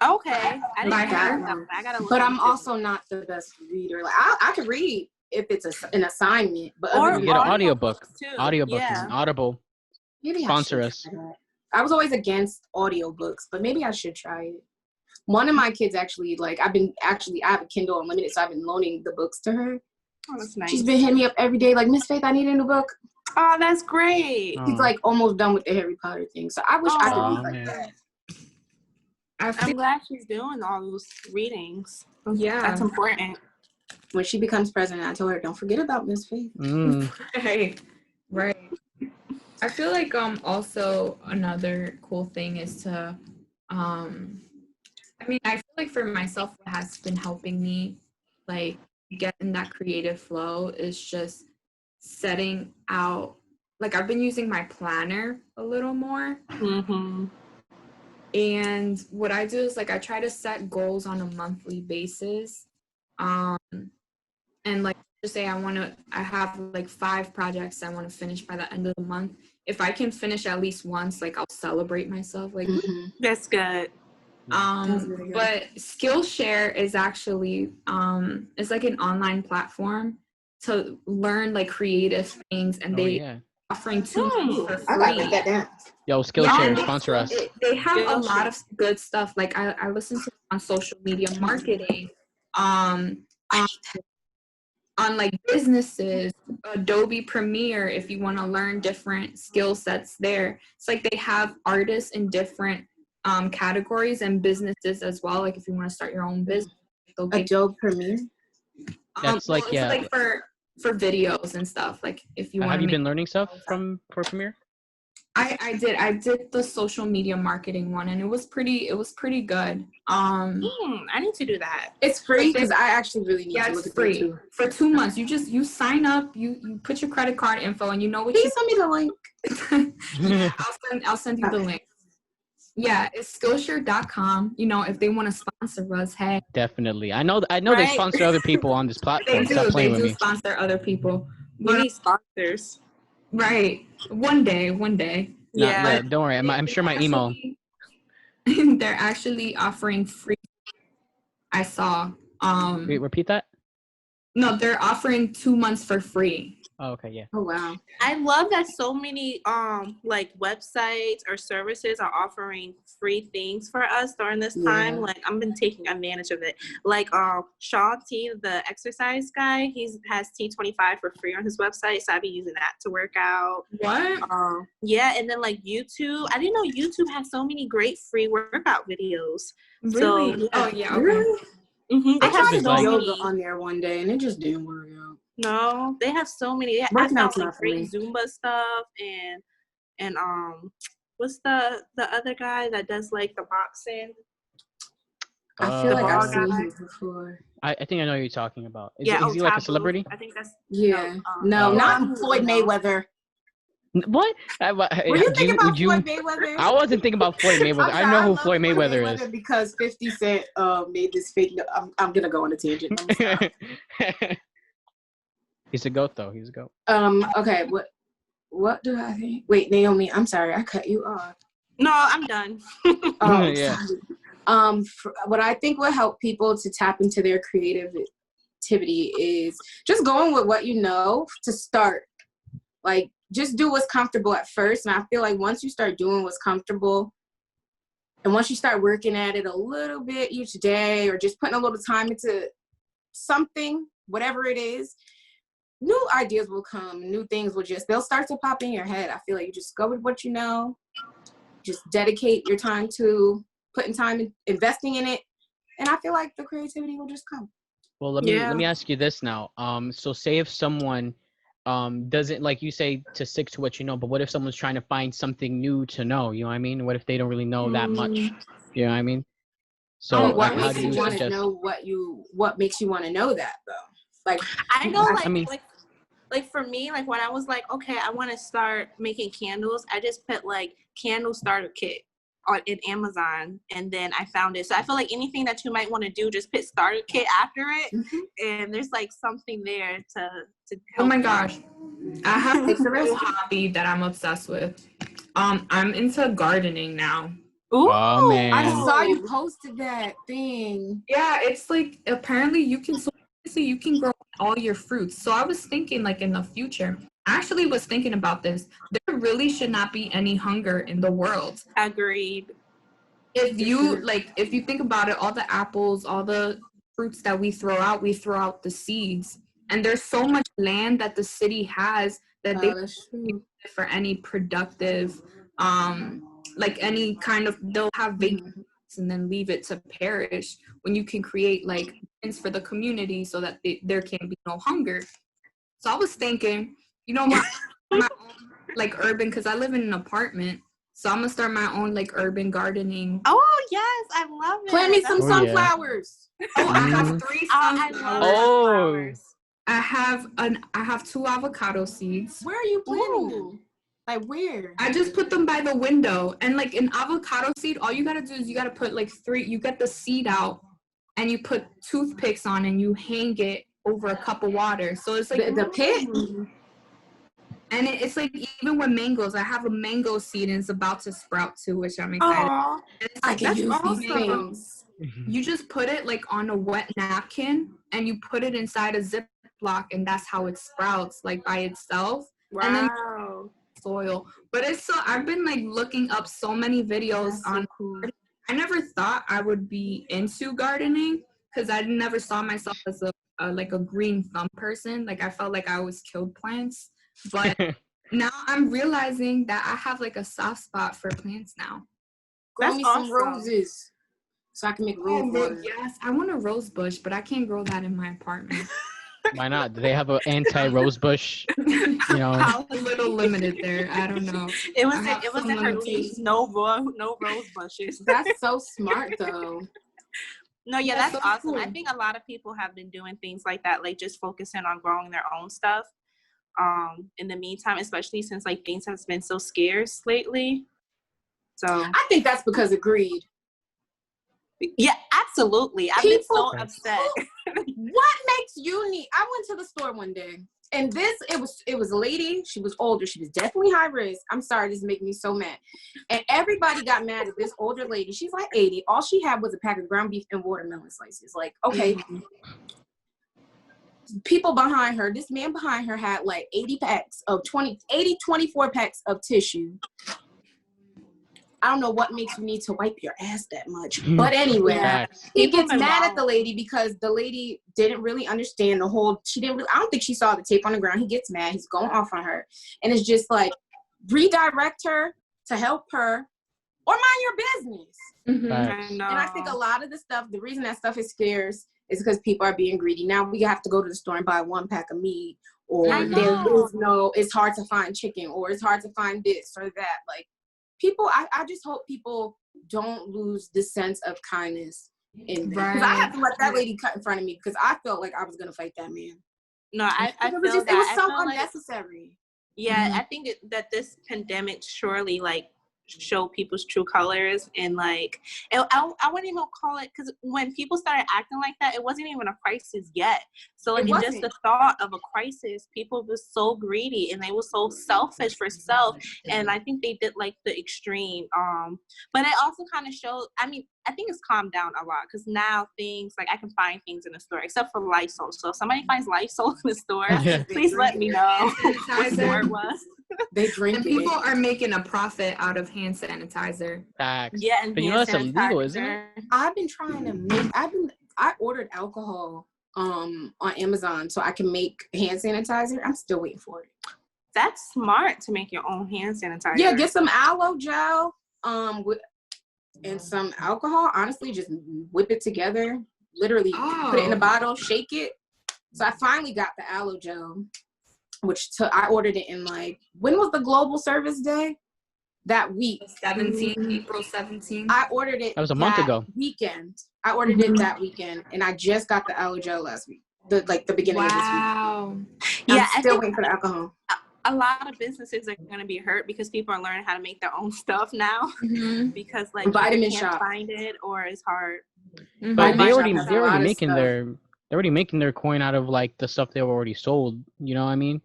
Okay. I didn't Like that that one. I gotta look But I'm into also not the best reader. Like I could read if it's an assignment, but Or other than Get an that, audiobook. too. Audiobook. Yeah. Audible. maybe Sponsor I us. should try that. I was always against audiobooks, but maybe I should try it. One of my kids actually, like, I have a Kindle Unlimited, so I've been loaning the books to her. Oh, that's nice. She's been hitting me up every day, like, Miss Faith, I need a new book. Oh, that's great. She's like almost done with the Harry Potter thing, so I wish I could read like man. that. I'm glad she's doing all those readings. Yeah. That's important. When she becomes president, I told her, don't forget about Miss Faith. Right. I feel like also another cool thing is to I feel like for myself what has been helping me like get in that creative flow is just setting out, like I've been using my planner a little more. And what I do is like I try to set goals on a monthly basis. And like just say I have like 5 projects I want to finish by the end of the month. If I can finish at least once, like I'll celebrate myself. Like That's good. really good. But Skillshare is actually it's like an online platform to learn like creative things, and they offering 2 months for free. I gotta write that down. Yo, Skillshare, sponsor us. They have a lot of good stuff. Like I listen to on social media marketing, on like businesses, Adobe Premiere, if you want to learn different skill sets there. It's like they have artists in different categories and businesses as well. Like if you want to start your own business. Adobe Premiere? That's like, it's like for videos and stuff. Like if you want have you been learning stuff for Premiere? I did the social media marketing one, and it was pretty good. I need to do that. It's free because I actually really need to look it's at free it too. for 2 months. You sign up, you put your credit card info, and you know what Please send me the link. I'll send you the link. Yeah, it's Skillshare.com. If they want to sponsor us, hey. Definitely. I know they sponsor other people on this platform. They Stop playing with do me. sponsor other people. We need sponsors. Right. One day. Yeah. Don't worry. I'm sure my email. They're actually offering free. I saw. Wait, repeat that? No, they're offering 2 months for free. Oh, okay, yeah. Oh, wow. I love that so many like websites or services are offering free things for us during this time. Like I've been taking advantage of it. Like Shaw T, the exercise guy, has T25 for free on his website, so I've been using that to work out. What? Yeah, and then like YouTube. I didn't know YouTube has so many great free workout videos. Really? So, oh yeah. Okay. Really? They I have tried so yoga many. on there one day and it just didn't work out. No, they have so many. I Working found out's like not for great me. Zumba stuff and what's the other guy that does like the boxing? I feel like I've Uh, seen him before. I think I know who you're talking about. Is he like a Taboo. celebrity? I think that's No, Oh. not Floyd Mayweather. What? Were you thinking about Floyd Mayweather? I wasn't thinking about Floyd Mayweather. I know who love Floyd Mayweather is. Because 50 Cent made this fake. I'm gonna go on a tangent. He's a goat, though. He's a goat. Okay. What do I think? Wait, Naomi. I'm sorry. I cut you off. No, I'm done. Oh, Yeah. sorry. What I think will help people to tap into their creativity is just going with what you know to start. Like, just do what's comfortable at first. And I feel like once you start doing what's comfortable, and once you start working at it a little bit each day, or just putting a little time into something, whatever it is, new ideas will come. New things they'll start to pop in your head. I feel like you just go with what you know. Just dedicate your time to putting time in investing in it. And I feel like the creativity will just come. Well, let me ask you this now. So say if someone doesn't, like you say, to stick to what you know, but what if someone's trying to find something new to know? You know what I mean? What if they don't really know that much? You know what I mean? So what how makes do you want suggest? to know what makes you want to know that though? Like I know, like for me, like when I was like, okay, I want to start making candles, I just put like candle starter kit in Amazon, and then I found it. So I feel like anything that you might want to do, just put starter kit after it, and there's like something there to help. Oh my gosh, I have a new hobby that I'm obsessed with. I'm into gardening now. Ooh, Oh man, I saw you posted that thing. Yeah, it's like apparently you can grow all your fruits. So I was thinking, like, in the future, I actually was thinking about this. There really should not be any hunger in the world. Agreed. If you think about it, all the apples, all the fruits that we throw out the seeds. And there's so much land that the city has that they don't use it for any productive, like any kind of, they'll have vacant and then leave it to perish, when you can create like things for the community so that there can be no hunger. So I was thinking, my own, like urban, because I live in an apartment, so I'm gonna start my own like urban gardening. Oh yes, I love it. Plant me some sunflowers. Oh, I have 3 sunflowers. Sunflowers. I have 2 avocado seeds. Where are you planting them? Like where? I just put them by the window. And like an avocado seed, all you gotta do is you gotta put like 3, you get the seed out and you put toothpicks on and you hang it over a cup of water. So it's like the pit. And it's like, even with mangoes, I have a mango seed and it's about to sprout too, which I'm excited. Aww, I can use these things. You just put it like on a wet napkin and you put it inside a Ziploc, and that's how it sprouts, like by itself. wow. And then soil. But I've been like looking up so many videos on. So cool. I never thought I would be into gardening because I never saw myself as a green thumb person. Like I felt like I always killed plants. But now I'm realizing that I have like a soft spot for plants now. Grow me some roses so I can make rose water. Yes, I want a rose bush, but I can't grow that in my apartment. Why not? Do they have an anti-rose bush? I'm a little limited there. I don't know. It was in her leaves. No rose bushes. That's so smart though. No, yeah, that's so awesome. cool. I think a lot of people have been doing things like that, like just focusing on growing their own stuff. In the meantime, especially since like things have been so scarce lately. So I think that's because of greed. Yeah, absolutely. I've been so upset. What makes you need? I went to the store one day, and it was a lady. She was older. She was definitely high risk. I'm sorry, this is making me so mad. And everybody got mad at this older lady. She's like 80. All she had was a pack of ground beef and watermelon slices. Like, okay. People behind her, this man behind her had like 24 packs of tissue. I don't know what makes you need to wipe your ass that much. But anyway, he gets mad at the lady because the lady didn't really understand I don't think she saw the tape on the ground. He gets mad. He's going off on her. And it's just like, redirect her to help her or mind your business. Mm-hmm. And I think a lot of the stuff, the reason that stuff is scarce is because people are being greedy. Now we have to go to the store and buy 1 pack of meat, or it's hard to find chicken, or it's hard to find this or that. Like, people, I just hope people don't lose the sense of kindness in them. Because I had to let that lady cut in front of me because I felt like I was going to fight that man. No, I feel it was so unnecessary. Yeah, I think that this pandemic surely like show people's true colors, and like I wouldn't even call it, because when people started acting like that, it wasn't even a crisis yet. So like in just the thought of a crisis, people were so greedy and they were so selfish for self, and I think they did like the extreme. But it also kind of showed, I mean, I think it's calmed down a lot because now things like I can find things in the store except for Lysol. So if somebody finds Lysol in the store, please let me know what store it was. They drink and it. people are making a profit out of hand sanitizer. Facts. Yeah, and but you know that's illegal, isn't it? I've been trying to make. I ordered alcohol on Amazon so I can make hand sanitizer. I'm still waiting for it. That's smart to make your own hand sanitizer. Yeah, get some aloe gel and some alcohol. Honestly, just whip it together. Literally put it in a bottle, shake it. So I finally got the aloe gel, which I ordered it in when was the Global Service Day? That week. April 17th. I ordered it. That was a month ago. Weekend. I ordered it that weekend, and I just got the aloe gel last week. The beginning of this week. Wow. Yeah, I'm still waiting for the alcohol. A lot of businesses are going to be hurt because people are learning how to make their own stuff now because Vitamin you can't Shop. find it or it's hard. But they're already making their coin out of the stuff they already sold. You know what I mean?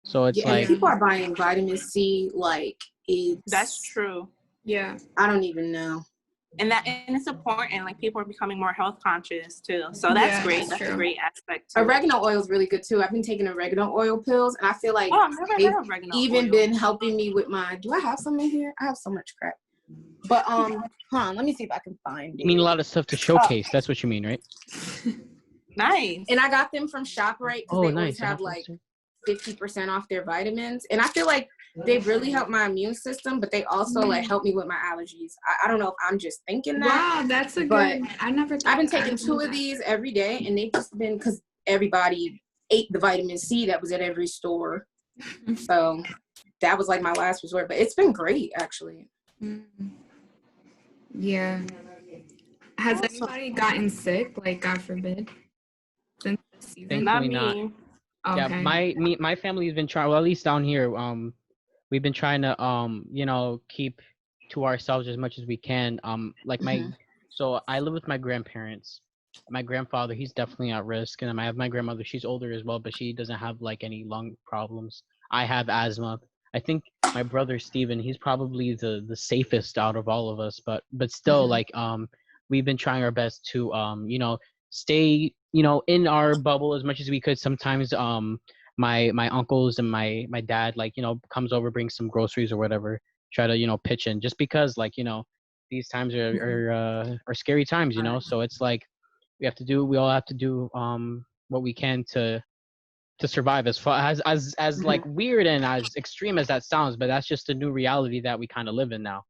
So it's people are buying vitamin C that's true. Yeah. I don't even know. And it's important. People are becoming more health conscious too. So that's great. That's a great aspect too. Oregano oil is really good too. I've been taking oregano oil pills, and I feel like I've never heard of oregano even oil. been helping me with my. Do I have some in here? I have so much crap. But hold on, let me see if I can find it. You mean a lot of stuff to showcase? That's what you mean, right? Nice. And I got them from ShopRite because they always have 50% off their vitamins, and I feel like they really help my immune system, but they also help me with my allergies. I don't know if I'm just thinking that. Wow, that's a good. I've been taking 2 of these every day, and they've just been because everybody ate the vitamin C that was at every store. So that was my last resort, but it's been great actually. Yeah. Has anybody gotten sick? God forbid. Since the season? Not Thankfully not. me. Yeah, my family's been trying. Well, at least down here, we've been trying to keep to ourselves as much as we can. So I live with my grandparents. My grandfather, he's definitely at risk, and I have my grandmother. She's older as well, but she doesn't have any lung problems. I have asthma. I think my brother Steven, he's probably the safest out of all of us, but still we've been trying our best to stay in our bubble as much as we could. Sometimes my uncles and my dad comes over, brings some groceries or whatever, try to pitch in, just because these times are scary times, so it's we all have to do what we can to survive, as far as weird and as extreme as that sounds, but that's just a new reality that we kind of live in now.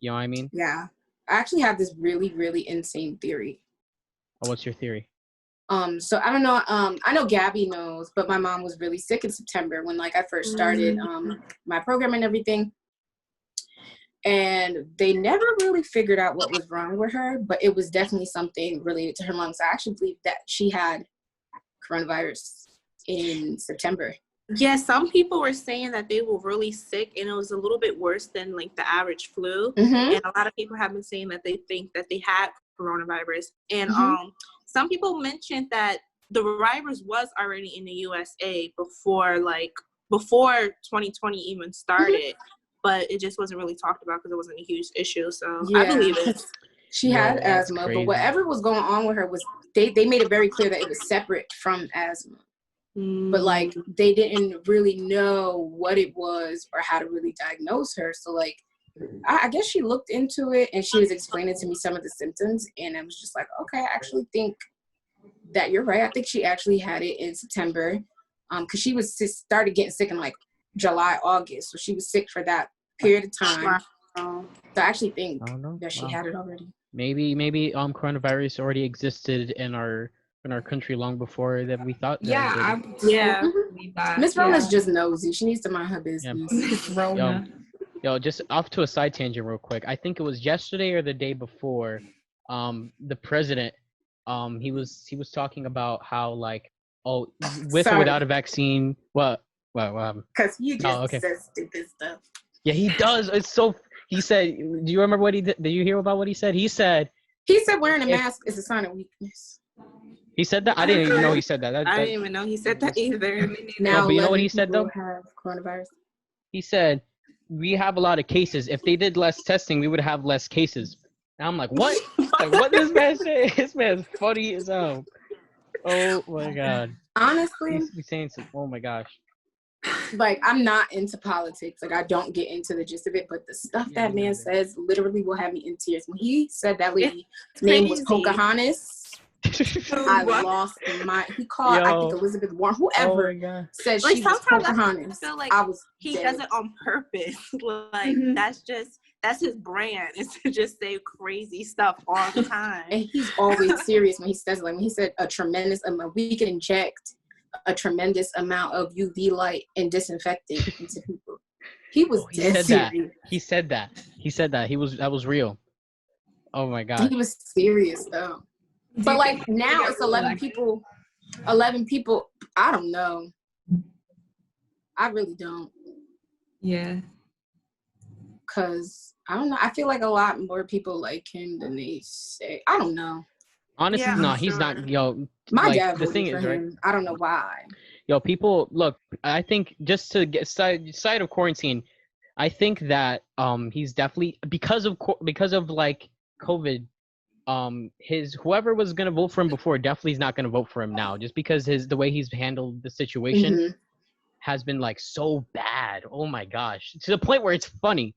You know what I mean? Yeah. I actually have this really, really insane theory. Oh, what's your theory? So I don't know. I know Gabby knows, but my mom was really sick in September when I first started my program and everything. And they never really figured out what was wrong with her, but it was definitely something related to her lungs. I actually believe that she had coronavirus in September. Yeah, some people were saying that they were really sick and it was a little bit worse than the average flu. And a lot of people have been saying that they think that they had coronavirus. And some people mentioned that the virus was already in the USA before 2020 even started, but it just wasn't really talked about because it wasn't a huge issue. So I believe it. She had asthma, crazy. But whatever was going on with her was they made it very clear that it was separate from asthma. But they didn't really know what it was or how to really diagnose her. So I guess she looked into it and she was explaining to me some of the symptoms, and I was just okay, I actually think that you're right. I think she actually had it in September, because she started getting sick in July, August, so she was sick for that period of time. So I actually think that she had it already. Maybe coronavirus already existed in our country long before that we thought. Miss Rona's just nosy. She needs to mind her business. Miss Rona. Yo, just off to a side tangent real quick. I think it was yesterday or the day before, the president, he was talking about how with or without a vaccine, what happened? Because you just said stupid stuff. Yeah, he does. It's so. He said, do you remember what he did? Did you hear about what he said? He said wearing a mask is a sign of weakness. He said that? I didn't even know he said that. I didn't even know he said that either. Now, but you know what he said though? Have coronavirus. He said, we have a lot of cases. If they did less testing, we would have less cases. And I'm like, what? Like, what this man say? This man's funny as hell. Oh my god. Honestly, He's saying some. Oh my gosh. like, I'm not into politics. Like, I don't get into the gist of it, but the stuff that man says literally will have me in tears. When he said that lady's name was Pocahontas, I lost my. He called, I think, Elizabeth Warren, whoever said like, she was Pocahontas. I feel like he does it on purpose. Like, that's his brand, is to just say crazy stuff all the time. And he's always serious when he says it. Like, when he said a tremendous amount, we can inject a tremendous amount of UV light and disinfectant into people. He was dead serious. He said that. That was real. Oh my god. He was serious though. But like, now it's 11 people. 11 people. I don't know. I really don't. Yeah. Cause I don't know. I feel like a lot more people like him than they say. I don't know. Honestly, no, he's not. Yo, my like, dad the thing is, right? I don't know why. Yo, people, look. I think just to get side of quarantine, I think that he's definitely because of like COVID. His whoever was gonna vote for him before definitely is not gonna vote for him now, just because the way he's handled the situation has been like so bad. Oh my gosh, to the point where it's funny.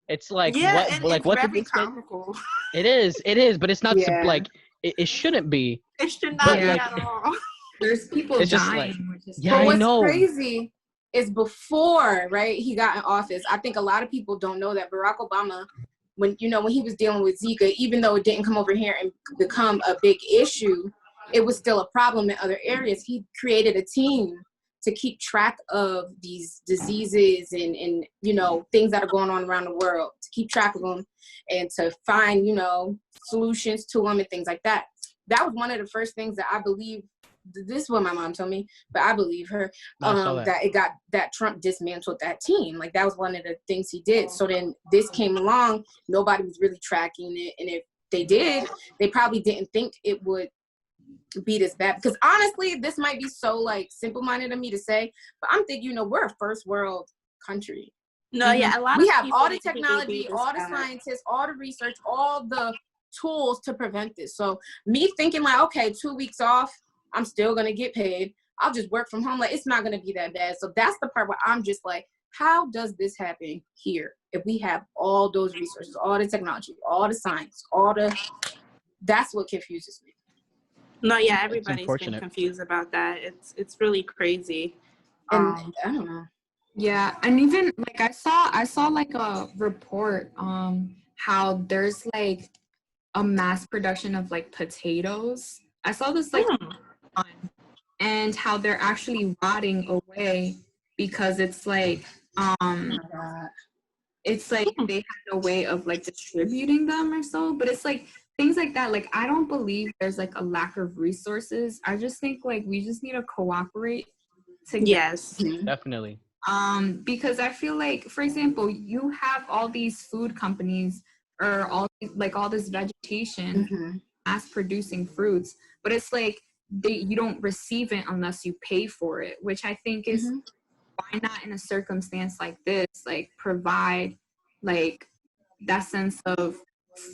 It's like what very comical. It is, but it's not like it shouldn't be. It should not be at all. There's people dying. But what's crazy is before, right, he got in office, I think a lot of people don't know that Barack Obama, when he was dealing with Zika, even though it didn't come over here and become a big issue, it was still a problem in other areas. He created a team to keep track of these diseases and things that are going on around the world, to keep track of them and to find, solutions to them and things like that. That was one of the first things that I believe. This is what my mom told me, but I believe her, that Trump dismantled that team. Like, that was one of the things he did. So then this came along, nobody was really tracking it. And if they did, they probably didn't think it would be this bad. Because honestly, this might be so like simple-minded of me to say, but I'm thinking, we're a first world country. No, yeah, a lot we of have all the technology, all the scientists, all the research, all the tools to prevent this. So me thinking like, okay, 2 weeks off, I'm still going to get paid. I'll just work from home. Like, it's not going to be that bad. So that's the part where I'm just like, how does this happen here? If we have all those resources, all the technology, all the science, that's what confuses me. No, yeah, everybody's been confused about that. It's really crazy. And I don't know. Yeah, and even like I saw like a report how there's like a mass production of like potatoes. I saw this like and how they're actually rotting away because it's like it's like they have no way of like distributing them or so. But it's like things like that. Like, I don't believe there's like a lack of resources. I just think like we just need to cooperate together. Yes, definitely. Because I feel like, for example, you have all these food companies or all this vegetation mass producing fruits, but it's like you don't receive it unless you pay for it, which I think is why not in a circumstance like this, like provide like that sense of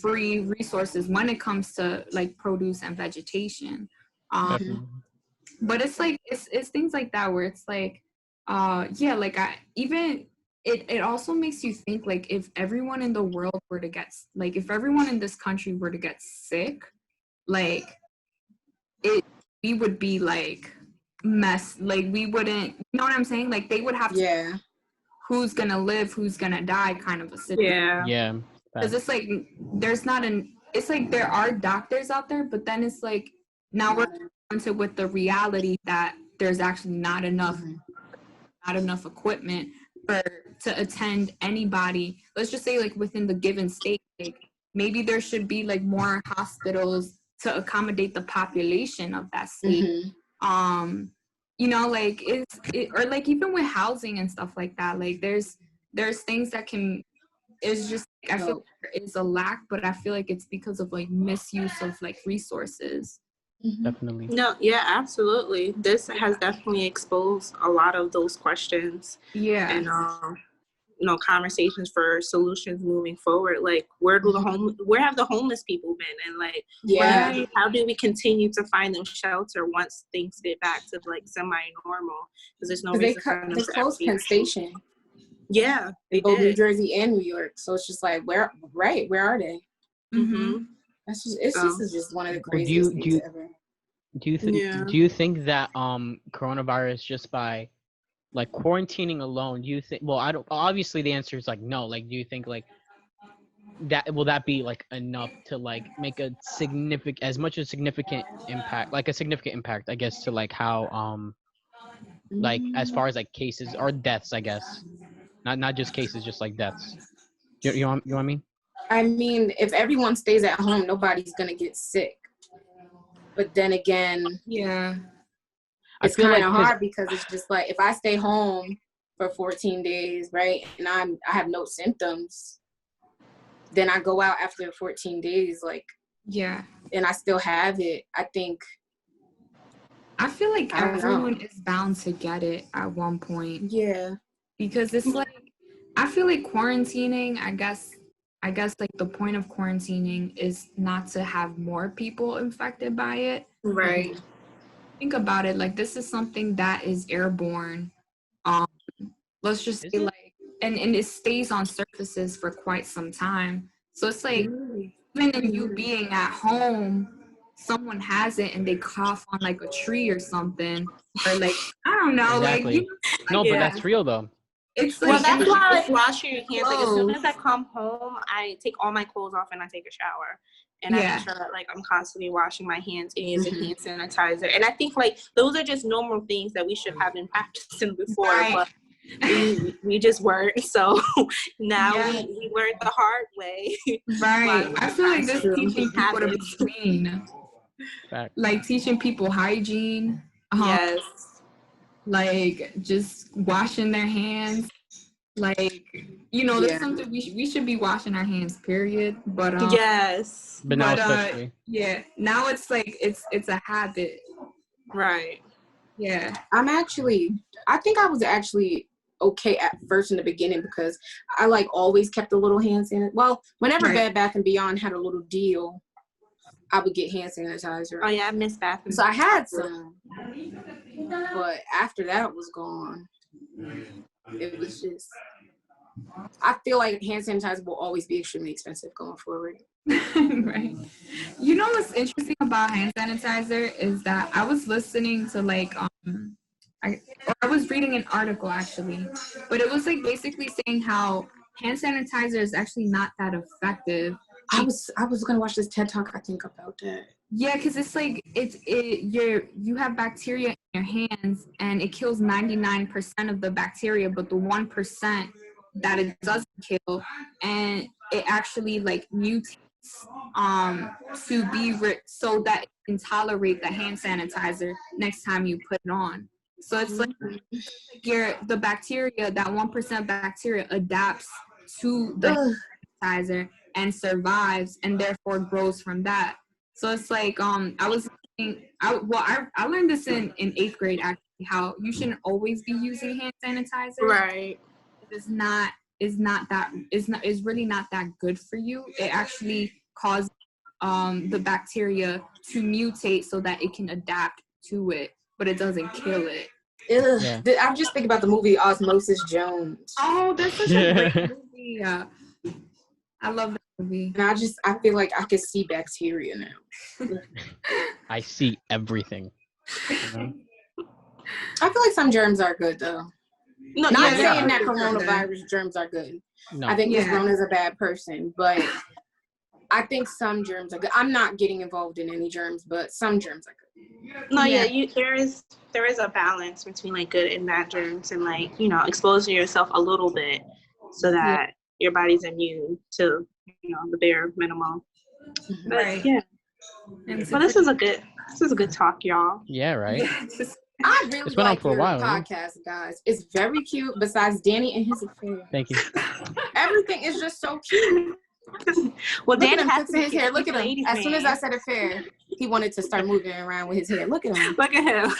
free resources when it comes to like produce and vegetation. But it's like it's things like that where it's like it also makes you think like if everyone in the world were to get like if everyone in this country were to get sick, like we would be like mess, like we wouldn't, you know what I'm saying, like they would have to who's gonna live, who's gonna die kind of a situation. Because it's like it's like there are doctors out there, but then it's like now we're into with the reality that there's actually not enough equipment to attend anybody. Let's just say like within the given state, like maybe there should be like more hospitals to accommodate the population of that state. Like or like even with housing and stuff like that, like there's things that can, it's just I feel like there is a lack, but I feel like it's because of like misuse of like resources. Definitely. No, yeah, absolutely. This has definitely exposed a lot of those questions. Yeah. And conversations for solutions moving forward. Like, where have the homeless people been? And like, how do we continue to find them shelter once things get back to like semi-normal? Because there's no reason for them they to closed Penn Station. Yeah, they both New Jersey and New York. So it's just like, where are they? Mm-hmm. That's just it's just one of the craziest things ever. Do you think that coronavirus, just by like quarantining alone, do you think, well, I don't, obviously the answer is like no, like do you think like that will that be like enough to like make a significant impact, I guess, to like how like as far as like cases or deaths, I guess, not just cases, just like deaths. You know what I mean? I mean, if everyone stays at home, nobody's gonna get sick. But then again, it's kind of hard because it's just like, if I stay home for 14 days, right, and I have no symptoms, then I go out after 14 days, like, and I still have it. I feel like everyone is bound to get it at one point. Yeah. Because it's like, I feel like quarantining, I guess like the point of quarantining is not to have more people infected by it. Right. Think about it, like, this is something that is airborne. Let's just say like, and it stays on surfaces for quite some time. So it's like, even in you being at home, someone has it and they cough on like a tree or something, or like, I don't know, exactly. like, but that's real though. It's like, that's why I like washing your hands. Like, as soon as I come home, I take all my clothes off and I take a shower. And I make sure that like I'm constantly washing my hands and using hand sanitizer. And I think like those are just normal things that we should have been practicing before, but we just weren't. So now we learned the hard way. Right. I feel like this teaching people to be clean. Like teaching people hygiene. Yes. Like just washing their hands. Like, you know, that's something we should be washing our hands, period. But but now especially. Now it's like it's a habit. Right. Yeah. I think I was actually okay at first in the beginning because I like always kept a little hand sanitizer. Well, whenever Bed Bath & Beyond had a little deal, I would get hand sanitizer. Oh yeah, I miss Bath. So I had some, but after that was gone. It was just, I feel like hand sanitizer will always be extremely expensive going forward. Right. You know what's interesting about hand sanitizer is that I was listening to like I was reading an article actually, but it was like basically saying how hand sanitizer is actually not that effective. I was gonna watch this TED Talk, I think, about that. Yeah, because it's like you have bacteria in your hands and it kills 99% of the bacteria, but the 1% that it doesn't kill, and it actually like mutates to be so that it can tolerate the hand sanitizer next time you put it on. So it's like the bacteria, that 1% bacteria adapts to the sanitizer and survives, and therefore grows from that. So it's like I was thinking, I learned this in 8th grade actually, how you shouldn't always be using hand sanitizer. Right. It's really not that good for you. It actually causes the bacteria to mutate so that it can adapt to it, but it doesn't kill it. Yeah. I'm just thinking about the movie Osmosis Jones. Oh, that's such a great movie. Yeah. I love that movie. And I feel like I can see bacteria now. I see everything. You know? I feel like some germs are good though. No, not saying that coronavirus germs are good. No. I think Corona's a bad person, but I think some germs are good. I'm not getting involved in any germs, but some germs are good. No, there is a balance between like good and bad germs, and like, you know, exposing yourself a little bit so that your body's immune to, you know, the bare minimum. But but this is a good talk, y'all. Yeah, right. I really like your podcast, guys. It's very cute. Besides Danny and his affair. Thank you. Everything is just so cute. Well, Danny has to his hair. Look at him. As soon as I said affair, he wanted to start moving around with his hair. Look at him. Look at him.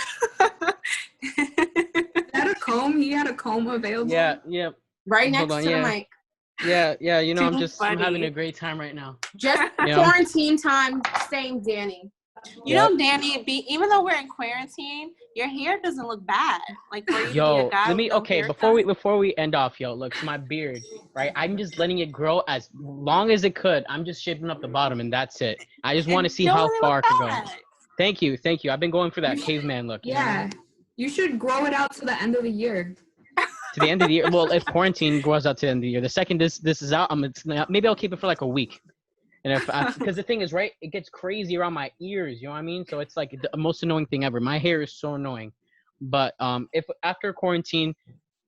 Is that a comb? He had a comb available. Yeah. right next on, to yeah. the mic. Yeah. You know, Too I'm having funny. a great time right now. Just You know? quarantine time. Same, Danny. You know, Danny, even though we're in quarantine, your hair doesn't look bad. Like for you to be a guy let me. with no Okay, haircut. before we end off, look, so my beard, right? I'm just letting it grow as long as it could. I'm just shaping up the bottom, and that's it. I just want to see Don't how really far look it could go. bad. Thank you. I've been going for that caveman look. You know what I Yeah. mean? You should grow it out to the end of the year. To the end of the year. Well, if quarantine grows out to the end of the year, the second this is out, maybe I'll keep it for like a week. And because the thing is, right, it gets crazy around my ears. You know what I mean? So it's like the most annoying thing ever. My hair is so annoying. But if after quarantine,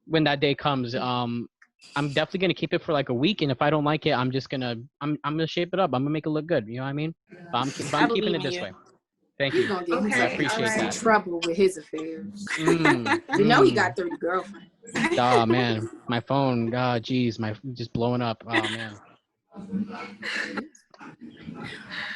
when that day comes, I'm definitely gonna keep it for like a week. And if I don't like it, I'm gonna shape it up. I'm gonna make it look good. You know what I mean? But I'm keeping it this way. Thank He's you. gonna get Okay, I appreciate alright. in that. trouble with his affairs. Mm, You know he got 30 girlfriends. Oh man, my phone. God, geez, just blowing up. Oh man.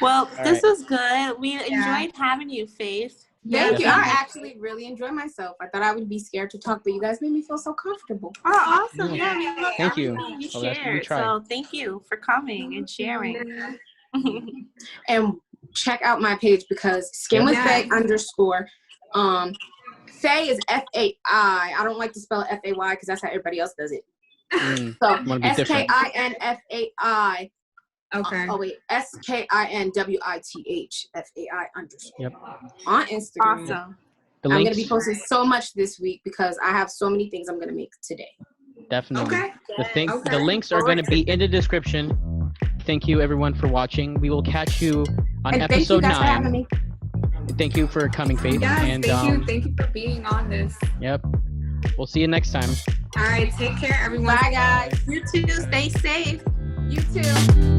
Well, All this right. was good. We enjoyed having you, Faith. Thank you. I Definitely. actually really enjoyed myself. I thought I would be scared to talk, but you guys made me feel so comfortable. Oh, awesome. Yeah. Yeah, we love Thank you. everything you Oh, we shared. tried. So thank you for coming and sharing. And check out my page because Skin with Faye _. Faye is Fai. I don't like to spell Fay because that's how everybody else does it. So SKINFAI. Okay. Oh wait, SKINWITH FAI _. Yep. On Instagram. Awesome. The I'm links, gonna be posting so much this week because I have so many things I'm gonna make today. definitely. Okay. The links are going to be in the description. Thank you everyone for watching. We will catch you on And thank you episode guys for having 9. me. Thank you for coming, Faith. Yes, and thank you for being on this. Yep. We'll see you next time. All right, take care, everyone. Bye guys. You too. Stay safe. You too.